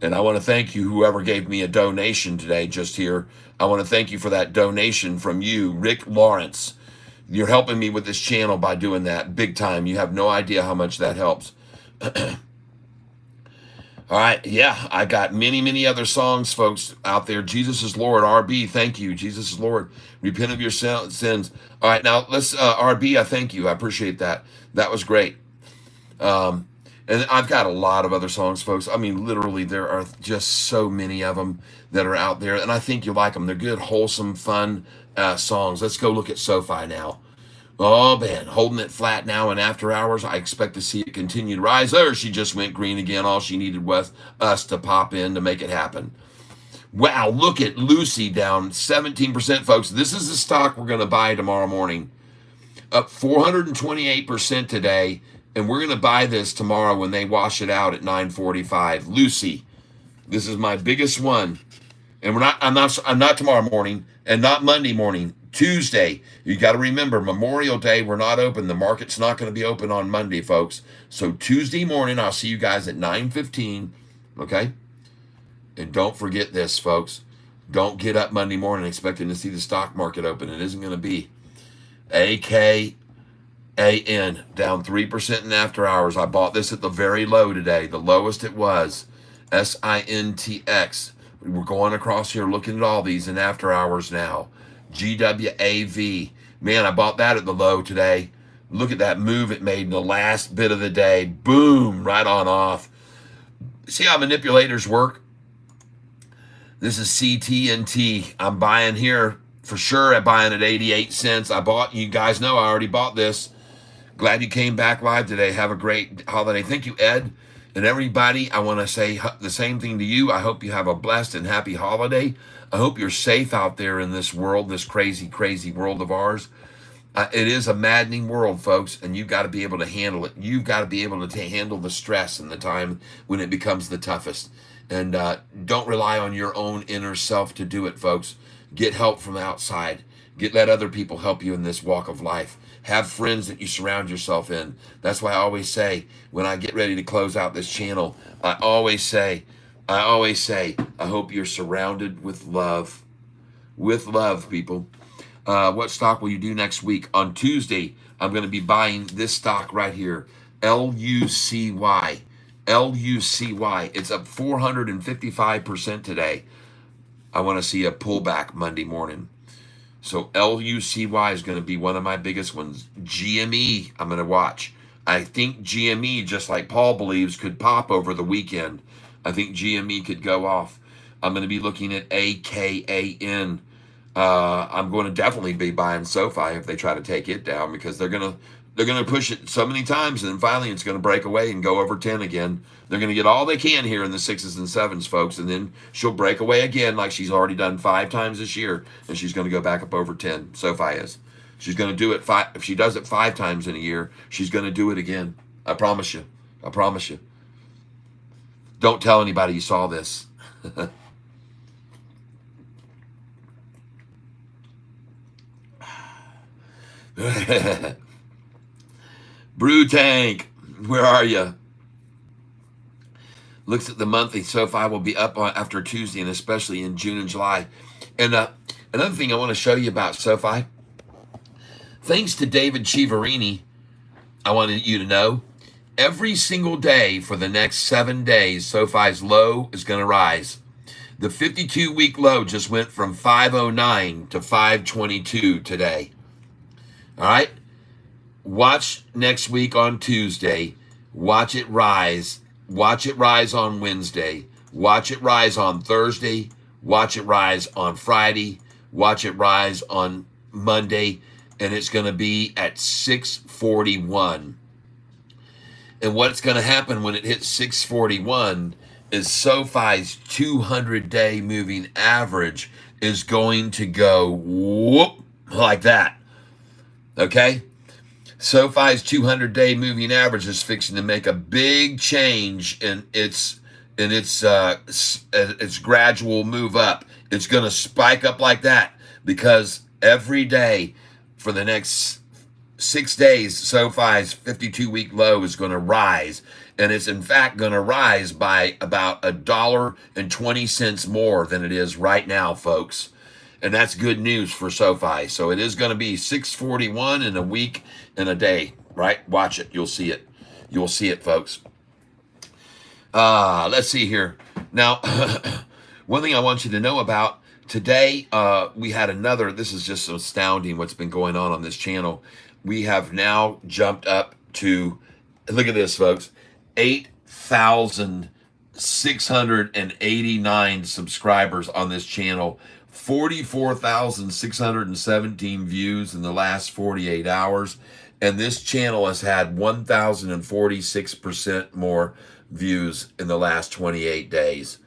And I want to thank you, whoever gave me a donation today just here. I want to thank you for that donation from you, Rick Lawrence. You're helping me with this channel by doing that big time. You have no idea how much that helps. All right, yeah, I got many, many other songs, folks, out there. Jesus is Lord, RB, thank you. Jesus is Lord, repent of your sins. All right, now let's, RB, I thank you. I appreciate that. That was great. And And I've got a lot of other songs, folks. I mean, literally, there are just so many of them that are out there, and I think you'll like them. They're good, wholesome, fun songs. Let's go look at SoFi now. Oh man, holding it flat now in after hours. I expect to see it continue to rise. There, she just went green again. All she needed was us to pop in to make it happen. Wow, look at Lucy down 17%, folks. This is the stock we're going to buy tomorrow morning. Up 428% today, and we're going to buy this tomorrow when they wash it out at 9:45. Lucy, this is my biggest one. And I'm not tomorrow morning and not Monday morning. Tuesday. You got to remember, Memorial Day, we're not open. The market's not going to be open on Monday, folks. So Tuesday morning, I'll see you guys at 9:15. Okay? And don't forget this, folks. Don't get up Monday morning expecting to see the stock market open. It isn't going to be. AKAN down 3% in after hours. I bought this at the very low today, the lowest it was. SINTX. We're going across here looking at all these in after hours now. GWAV. Man, I bought that at the low today. Look at that move it made in the last bit of the day. Boom, right on off. See how manipulators work? This is CTNT. I'm buying here for sure. I'm buying at 88 cents. I bought, you guys know I already bought this. Glad you came back live today. Have a great holiday. Thank you, Ed. And everybody, I want to say the same thing to you. I hope you have a blessed and happy holiday. I hope you're safe out there in this world, this crazy, crazy world of ours. It is a maddening world, folks, and you've got to be able to handle it. You've got to be able to handle the stress and the time when it becomes the toughest. And don't rely on your own inner self to do it, folks. Get help from outside. Let other people help you in this walk of life. Have friends that you surround yourself in. That's why I always say, when I get ready to close out this channel, I always say, I hope you're surrounded with love. With love, people. What stock will you do next week? On Tuesday, I'm going to be buying this stock right here. LUCY. LUCY. It's up 455% today. I want to see a pullback Monday morning. So LUCY is going to be one of my biggest ones. GME, I'm going to watch. I think GME, just like Paul believes, could pop over the weekend. I think GME could go off. I'm going to be looking at AKAN. I'm going to definitely be buying SoFi if they try to take it down, because they're going to push it so many times, and then finally it's going to break away and go over 10 again. They're going to get all they can here in the 6s and 7s, folks, and then she'll break away again like she's already done 5 times this year, and she's going to go back up over 10. SoFi is. She's going to do it 5. If she does it 5 times in a year, she's going to do it again. I promise you. I promise you. Don't tell anybody you saw this. Brew Tank, where are you? Looks at the monthly. SoFi will be up on after Tuesday, and especially in June and July. And another thing I want to show you about SoFi, thanks to David Chiaverini, I wanted you to know, every single day for the next 7 days, SoFi's low is going to rise. The 52-week low just went from 509 to 522 today. All right? Watch next week on Tuesday. Watch it rise. Watch it rise on Wednesday. Watch it rise on Thursday. Watch it rise on Friday. Watch it rise on Monday. And it's going to be at 641. And what's going to happen when it hits 641 is SoFi's 200-day moving average is going to go whoop like that. Okay? SoFi's 200-day moving average is fixing to make a big change in its gradual move up. It's going to spike up like that because every day for the next 6 days, SoFi's 52-week low is going to rise, and it's in fact going to rise by about $1.20 more than it is right now, folks. And that's good news for SoFi. So it is going to be 641 in a week and a day, right? Watch it. You'll see it. You'll see it, folks. Let's see here. Now, one thing I want you to know about today, we had another, this is just astounding what's been going on this channel. We have now jumped up to, look at this, folks, 8,689 subscribers on this channel, 44,617 views in the last 48 hours. And this channel has had 1,046% more views in the last 28 days.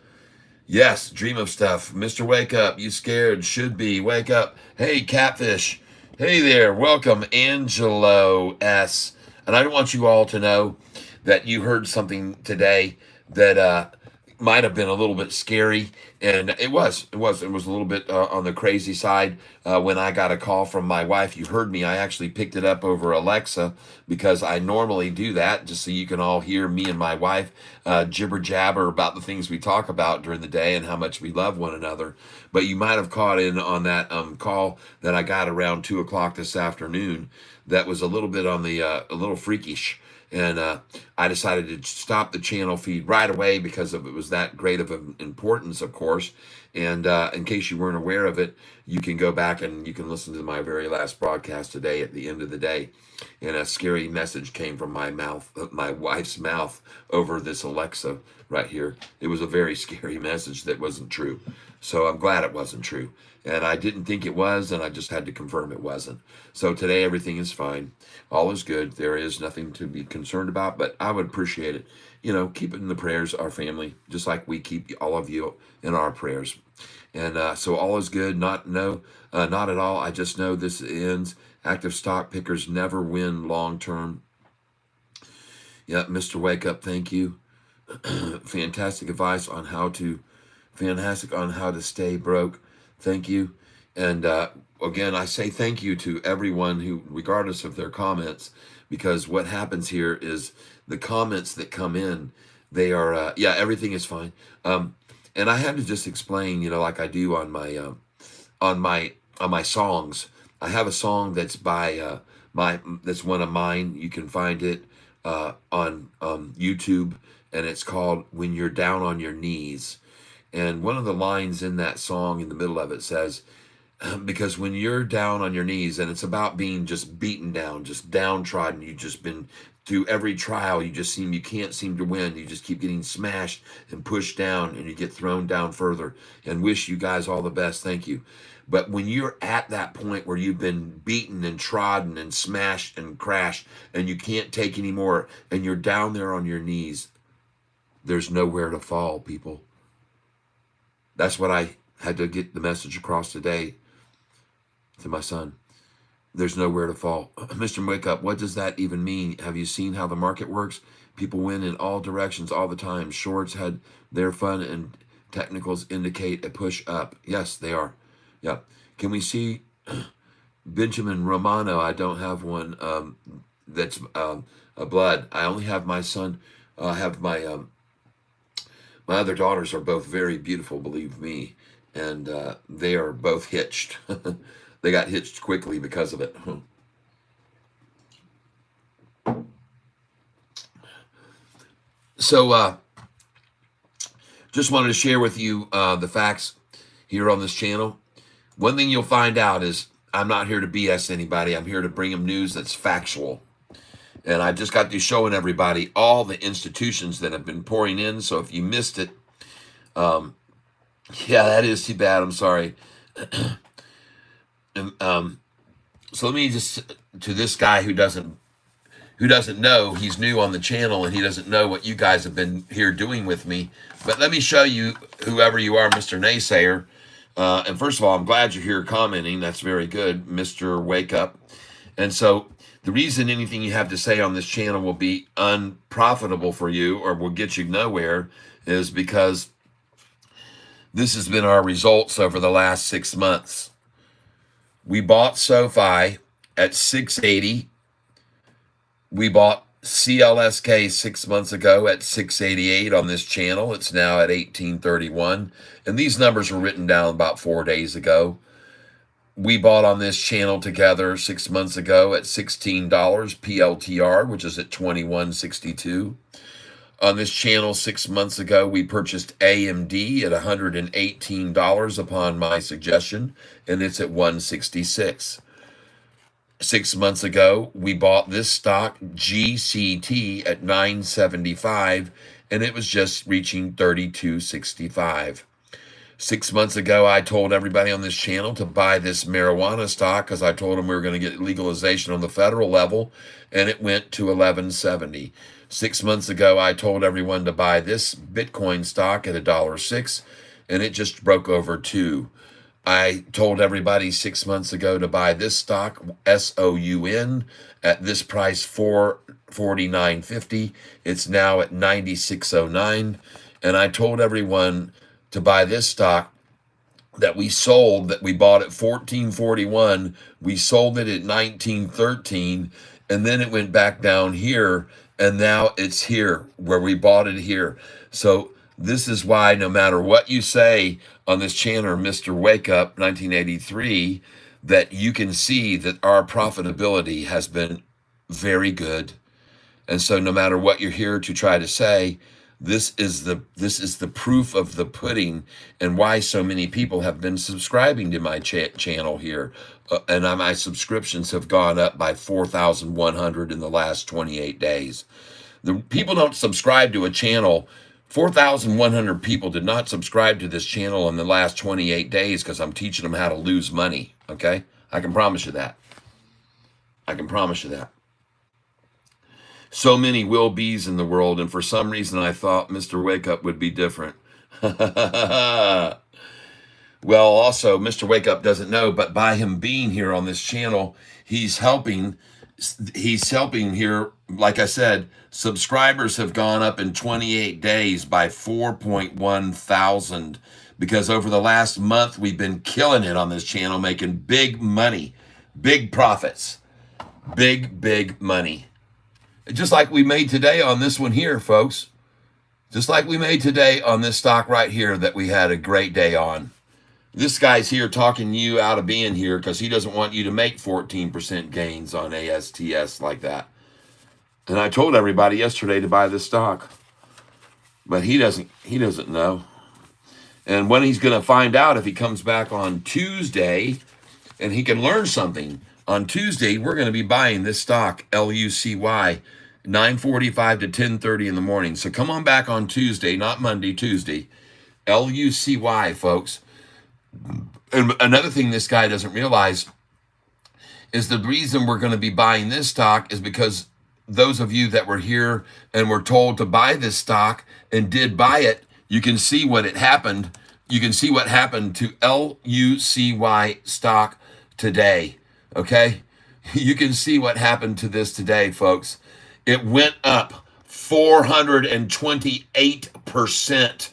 Yes, dream of stuff. Mr. Wake Up, you scared? Should be. Wake up. Hey, Catfish. Hey there. Welcome, Angelo S. And I want you all to know that you heard something today that might have been a little bit scary, and it was a little bit on the crazy side. When I got a call from my wife, you heard me. I actually picked it up over Alexa because I normally do that just so you can all hear me and my wife jibber jabber about the things we talk about during the day and how much we love one another. But you might have caught in on that call that I got around 2 o'clock this afternoon. That was a little bit on the a little freakish. And I decided to stop the channel feed right away because it was that great of an importance, of course. And in case you weren't aware of it, you can go back and you can listen to my very last broadcast today at the end of the day. And a scary message came from my mouth, my wife's mouth, over this Alexa right here. It was a very scary message that wasn't true. So I'm glad it wasn't true. And I didn't think it was, and I just had to confirm it wasn't. So today everything is fine. All is good. There is nothing to be concerned about, but I would appreciate it. You know, keep it in the prayers, our family, just like we keep all of you in our prayers. And so all is good. Not at all. I just know this ends. Active stock pickers never win long term. Yeah, Mr. Wake Up, thank you. Fantastic advice on how to stay broke. Thank you. And again, I say thank you to everyone who, regardless of their comments, because what happens here is the comments that come in, they are, yeah, everything is fine. And I had to just explain, you know, like I do on my songs. I have a song that's by that's one of mine. You can find it on YouTube, and it's called "When You're Down on Your Knees." And one of the lines in that song, in the middle of it, says, because when you're down on your knees, and it's about being just beaten down, just downtrodden, you've just been through every trial, you can't seem to win. You just keep getting smashed and pushed down, and you get thrown down further. And wish you guys all the best. Thank you. But when you're at that point where you've been beaten and trodden and smashed and crashed, and you can't take any more, and you're down there on your knees, there's nowhere to fall, people. That's what I had to get the message across today to my son. There's nowhere to fall. Mr. Wake Up, what does that even mean? Have you seen how the market works? People win in all directions all the time. Shorts had their fun, and technicals indicate a push up. Yes, they are. Yeah. Can we see Benjamin Romano? I don't have one that's a blood. I only have my son. I have my other daughters are both very beautiful, believe me, and they are both hitched. They got hitched quickly because of it. So just wanted to share with you the facts here on this channel. One thing you'll find out is I'm not here to BS anybody. I'm here to bring them news that's factual. And I just got through showing everybody all the institutions that have been pouring in. So if you missed it, yeah, that is too bad. I'm sorry. And, so let me just, to this guy who doesn't know, he's new on the channel and he doesn't know what you guys have been here doing with me. But let me show you, whoever you are, Mr. Naysayer. And first of all, I'm glad you're here commenting. That's very good, Mr. Wake Up. And so the reason anything you have to say on this channel will be unprofitable for you or will get you nowhere is because this has been our results over the last 6 months. We bought Sofi at 680. We bought CLSK 6 months ago at 688 on this channel. It's now at 1831. And these numbers were written down about 4 days ago. We bought on this channel together 6 months ago at $16 PLTR, which is at 2162. On this channel 6 months ago, we purchased AMD at $118 upon my suggestion, and it's at 166. 6 months ago, we bought this stock, GCT, at 975, and it was just reaching 32.65. 6 months ago, I told everybody on this channel to buy this marijuana stock because I told them we were going to get legalization on the federal level, and it went to 1170. 6 months ago, I told everyone to buy this Bitcoin stock at $1.06, and it just broke over 2. I told everybody 6 months ago to buy this stock, SOUN, at this price, 449.50. It's now at 96.09. And I told everyone to buy this stock that we sold, that we bought at 1441. We sold it at 1913, and then it went back down here, and now it's here where we bought it here. So this is why no matter what you say on this channel, Mr. Wake Up 1983, that you can see that our profitability has been very good. And so no matter what you're here to try to say, this is the proof of the pudding, and why so many people have been subscribing to my channel here. And my subscriptions have gone up by 4,100 in the last 28 days. The people don't subscribe to a channel. 4,100 people did not subscribe to this channel in the last 28 days because I'm teaching them how to lose money, okay? I can promise you that. I can promise you that. So many will be's in the world, and for some reason I thought Mr. Wake Up would be different. Well, also, Mr. Wake Up doesn't know, but by him being here on this channel, he's helping here. Like I said, subscribers have gone up in 28 days by 4.1 thousand, because over the last month, we've been killing it on this channel, making big money, big profits, big money. Just like we made today on this one here, folks. Just like we made today on this stock right here that we had a great day on. This guy's here talking you out of being here because he doesn't want you to make 14% gains on ASTS like that. And I told everybody yesterday to buy this stock. But he doesn't know. And when he's going to find out, if he comes back on Tuesday and he can learn something. On Tuesday, we're going to be buying this stock, LUCY, 9:45 to 10:30 in the morning. So come on back on Tuesday, not Monday, Tuesday. LUCY, folks. And another thing this guy doesn't realize is the reason we're going to be buying this stock is because those of you that were here and were told to buy this stock and did buy it, you can see what it happened. You can see what happened to LUCY stock today. Okay, you can see what happened to this today, folks. It went up 428%.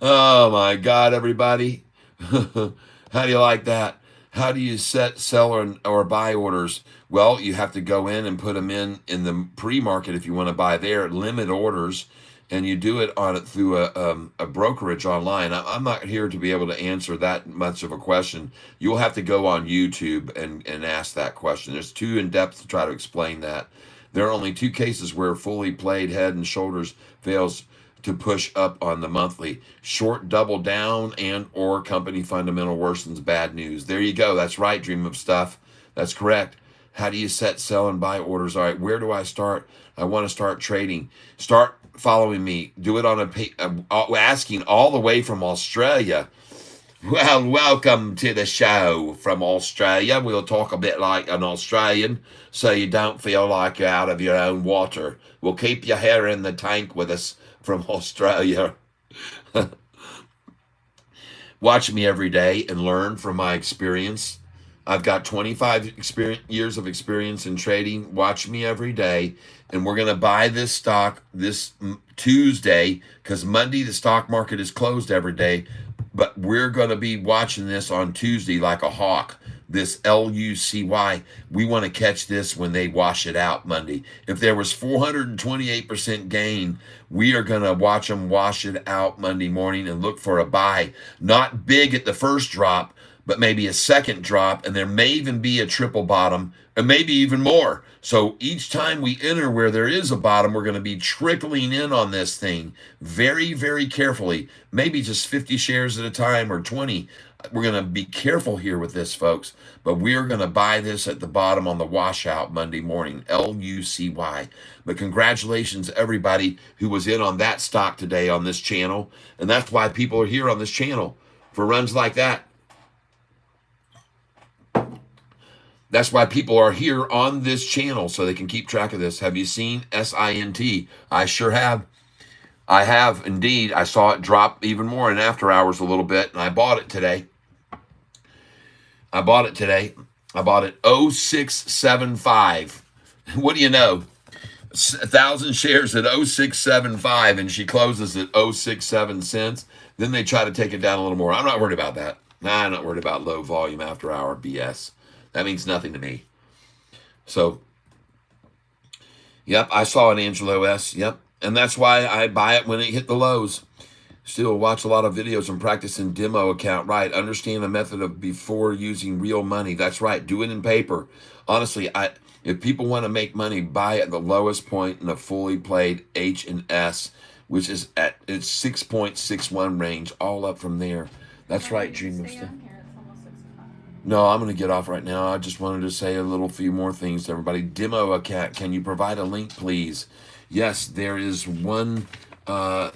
Oh my God, everybody. How do you like that? How do you set sell or buy orders? Well, you have to go in and put them in the pre-market if you want to buy there, limit orders. And you do it through a brokerage online. I'm not here to be able to answer that much of a question. You'll have to go on YouTube and ask that question. It's too in-depth to try to explain that. There are only 2 cases where fully played head and shoulders fails to push up on the monthly. Short double down and or company fundamental worsens, bad news. There you go. That's right, Dream of Stuff. That's correct. How do you set, sell, and buy orders? All right, where do I start? I want to start trading. Start following me. Do it on asking all the way from Australia. Well, welcome to the show from Australia. We'll talk a bit like an Australian so you don't feel like you're out of your own water. We'll keep your hair in the tank with us from Australia. Watch me every day and learn from my experience. I've got 25 years of experience in trading. Watch me every day. And we're going to buy this stock this Tuesday because Monday the stock market is closed every day. But we're going to be watching this on Tuesday like a hawk. This LUCY. We want to catch this when they wash it out Monday. If there was 428% gain, we are going to watch them wash it out Monday morning and look for a buy. Not big at the first drop, but maybe a second drop, and there may even be a triple bottom, and maybe even more. So each time we enter where there is a bottom, we're going to be trickling in on this thing very, very carefully, maybe just 50 shares at a time or 20. We're going to be careful here with this, folks, but we're going to buy this at the bottom on the washout Monday morning, LUCY. But congratulations, everybody who was in on that stock today on this channel, and that's why people are here on this channel for runs like that. That's why people are here on this channel, so they can keep track of this. Have you seen SINT? I sure have. I have indeed. I saw it drop even more in after hours a little bit, and I bought it today. I bought it 0675. What do you know? 1,000 shares at 0675, and she closes at 067 cents. Then they try to take it down a little more. I'm not worried about that. Nah, I'm not worried about low volume after hour BS. That means nothing to me. So, yep, I saw an Angelo S. Yep. And that's why I buy it when it hit the lows. Still watch a lot of videos and practice in demo account. Right. Understand the method of before using real money. That's right. Do it in paper. Honestly, if people want to make money, buy at the lowest point in a fully played H and S, which is at its 6.61 range, all up from there. That's right, Dream of Stuff. No, I'm going to get off right now. I just wanted to say a few more things to everybody. Demo account. Can you provide a link, please? Yes, there is one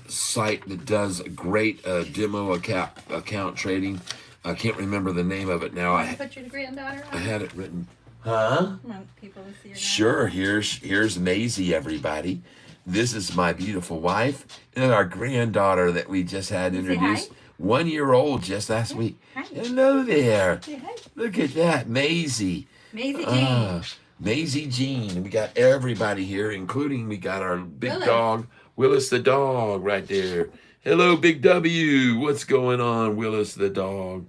site that does great demo account trading. I can't remember the name of it now. I put your granddaughter on? I had it written. Huh? Want people to see your Sure. Here's Maisie, everybody. This is my beautiful wife and our granddaughter that we just had introduced. 1 year old just last week. Hi. Hello there. Say hi. Look at that, Maisie. Maisie Jean. Maisie Jean. We got everybody here, including we got our big Willis. dog, Willis the dog, right there. Hello, Big W. What's going on, Willis the dog?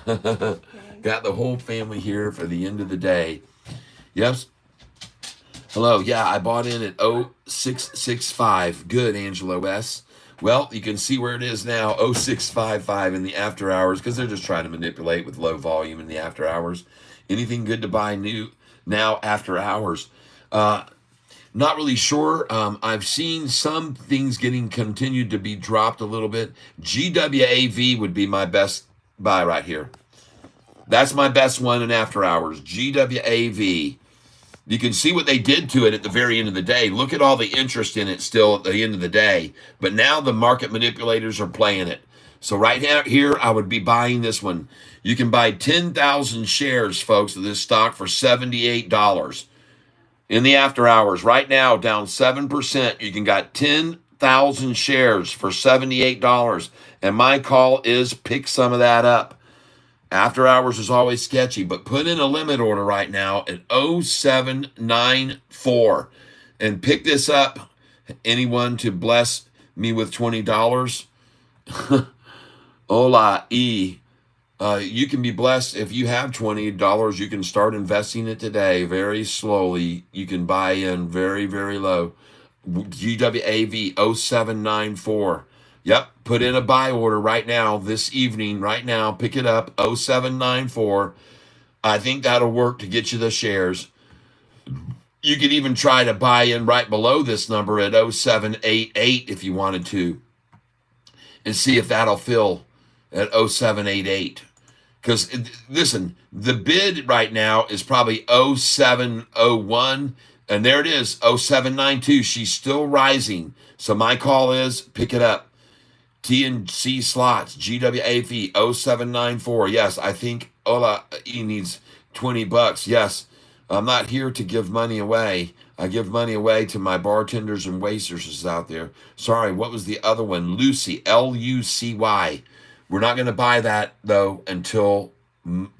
Got the whole family here for the end of the day. Yes. Hello. Yeah, I bought in at 0665. Good, Angelo S. Well, you can see where it is now, 0655 in the after hours, because they're just trying to manipulate with low volume in the after hours. Anything good to buy new now after hours? Not really sure. I've seen some things getting continued to be dropped a little bit. GWAV would be my best buy right here. That's my best one in after hours. GWAV. You can see what they did to it at the very end of the day. Look at all the interest in it still at the end of the day. But now the market manipulators are playing it. So right now here, I would be buying this one. You can buy 10,000 shares, folks, of this stock for $78 in the after hours. Right now, down 7%. You can get 10,000 shares for $78. And my call is pick some of that up. After hours is always sketchy, but put in a limit order right now at 0794 and pick this up. Anyone to bless me with $20? Hola, E. You can be blessed if you have $20. You can start investing it today very slowly. You can buy in very, very low. GWAV 0794. Yep, put in a buy order right now, this evening, right now. Pick it up, 0794. I think that'll work to get you the shares. You could even try to buy in right below this number at 0788 if you wanted to, and see if that'll fill at 0788. Because, listen, the bid right now is probably 0701, and there it is, 0792. She's still rising. So my call is pick it up. TNC slots, GWAV 0794. Yes, I think Ola E needs $20. Yes, I'm not here to give money away. I give money away to my bartenders and waitresses out there. Sorry, what was the other one? Lucy, LUCY. We're not going to buy that, though, until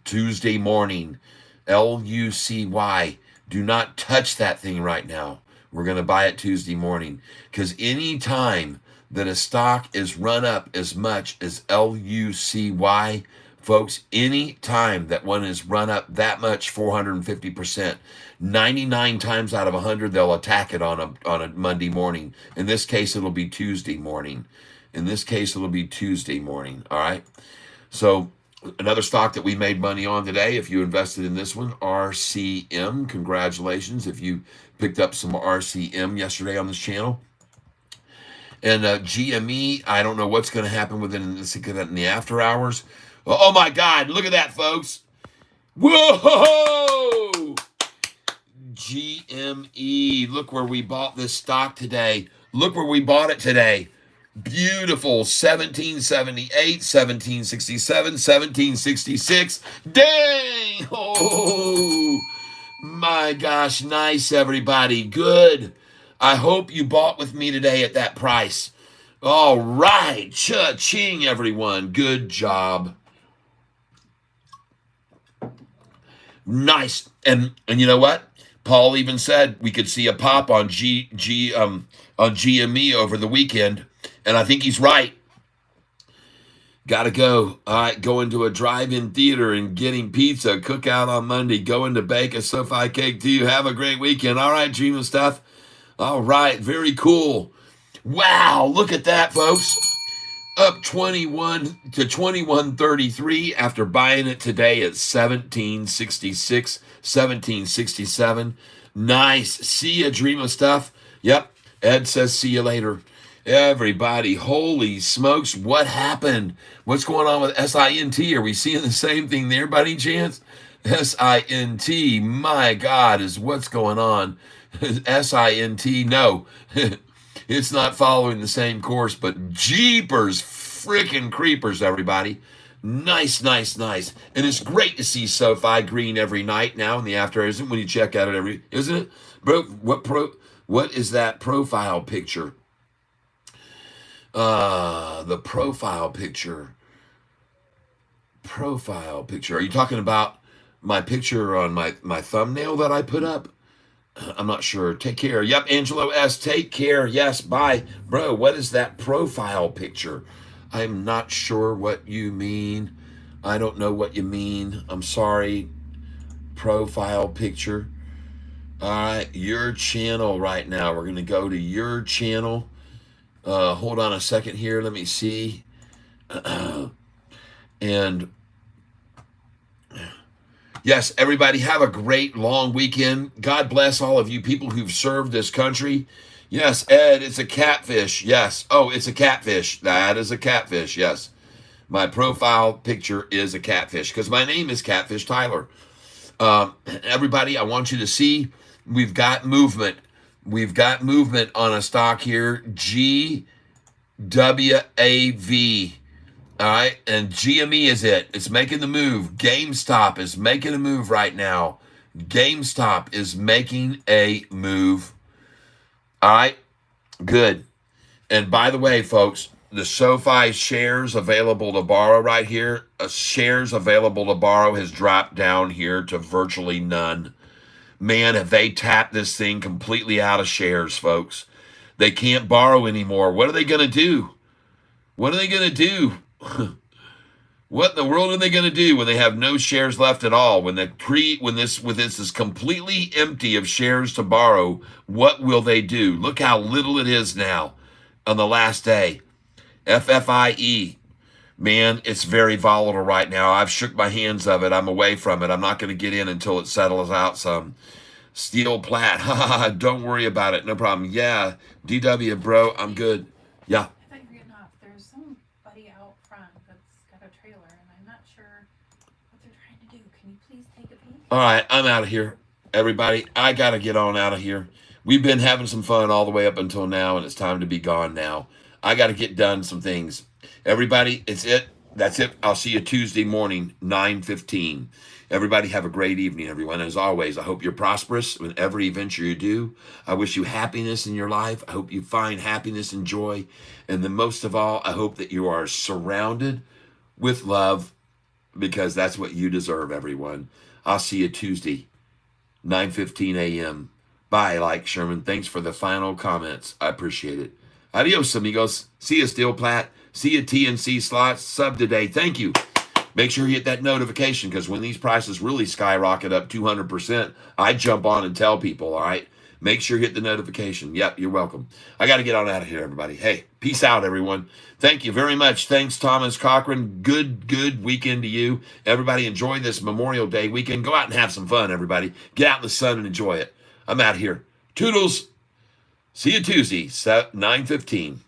Tuesday morning. LUCY. Do not touch that thing right now. We're going to buy it Tuesday morning. Because any time that a stock is run up as much as LUCY, folks, any time that one is run up that much, 450%, 99 times out of 100, they'll attack it on a Monday morning. In this case, it'll be Tuesday morning. All right? So Another stock that we made money on today, if you invested in this one, RCM. Congratulations if you picked up some RCM yesterday on this channel. And GME, I don't know what's going to happen with it in the after hours. Oh my God, look at that, folks. Whoa! GME, look where we bought this stock today. Look where we bought it today. Beautiful. 1778, 1767, 1766. Dang! Oh, my gosh. Nice, everybody. Good. I hope you bought with me today at that price. All right. Cha-ching, everyone. Good job. Nice. And you know what? Paul even said we could see a pop on on GME over the weekend, and I think he's right. Gotta go. All right, going to a drive-in theater and getting pizza, cookout on Monday, going to bake a Sofi cake to you. Have a great weekend. All right, dream of stuff. All right, very cool. Wow, look at that, folks. Up 21 to 21.33 after buying it today at 17.66, 17.67. Nice. See ya, dream of stuff. Yep. Ed says see you later. Everybody, holy smokes, what happened? What's going on with SINT? Are we seeing the same thing there by any chance? SINT, my God, is what's going on. SINT, no. It's not following the same course, but jeepers, freaking creepers, everybody. Nice, nice, nice. And it's great to see Sofi green every night now in the after, isn't it? When you check out it isn't it? Bro, what is that profile picture? The profile picture. Profile picture. Are you talking about my picture on my thumbnail that I put up? I'm not sure. Take care. Yep, Angelo S. Take care. Yes, bye. Bro, what is that profile picture? I'm not sure what you mean. I don't know what you mean. I'm sorry. Profile picture. All right, your channel right now. We're going to go to your channel. Hold on a second here. Let me see. And yes, everybody have a great long weekend. God bless all of you people who've served this country. Yes, Ed, it's a catfish. Yes. Oh, it's a catfish. That is a catfish. Yes. My profile picture is a catfish because my name is Catfish Tyler. Everybody, I want you to see we've got movement. We've got movement on a stock here. GWAV. All right, and GME is it. It's making the move. GameStop is making a move right now. GameStop is making a move. All right, good. And by the way, folks, the SoFi shares available to borrow right here, shares available to borrow has dropped down here to virtually none. Man, have they tapped this thing completely out of shares, folks. They can't borrow anymore. What are they going to do? What are they going to do? What in the world are they going to do when they have no shares left at all? When this is completely empty of shares to borrow, what will they do? Look how little it is now on the last day. FFIE, man, it's very volatile right now. I've shook my hands of it. I'm away from it. I'm not going to get in until it settles out some. Steel Plat, don't worry about it. No problem. Yeah, DW, bro, I'm good. Yeah. I thought you were getting off. There's somebody out front that's got a trailer, and I'm not sure what they're trying to do. Can you please take a peek? All right, I'm out of here. Everybody, I got to get on out of here. We've been having some fun all the way up until now, and it's time to be gone now. I got to get done some things. Everybody, it's it. That's it. I'll see you Tuesday morning, 9:15. Everybody have a great evening, everyone. As always, I hope you're prosperous in every venture you do. I wish you happiness in your life. I hope you find happiness and joy. And then most of all, I hope that you are surrounded with love because that's what you deserve, everyone. I'll see you Tuesday, 9:15 a.m. Bye, like Sherman. Thanks for the final comments. I appreciate it. Adios, amigos. See you, Steel Plat. See you, TNC Slots. Sub today. Thank you. Make sure you hit that notification because when these prices really skyrocket up 200%, I jump on and tell people, all right? Make sure you hit the notification. Yep, you're welcome. I got to get on out of here, everybody. Hey, peace out, everyone. Thank you very much. Thanks, Thomas Cochran. Good weekend to you. Everybody enjoy this Memorial Day weekend. Go out and have some fun, everybody. Get out in the sun and enjoy it. I'm out here. Toodles. See you Tuesday, 9:15.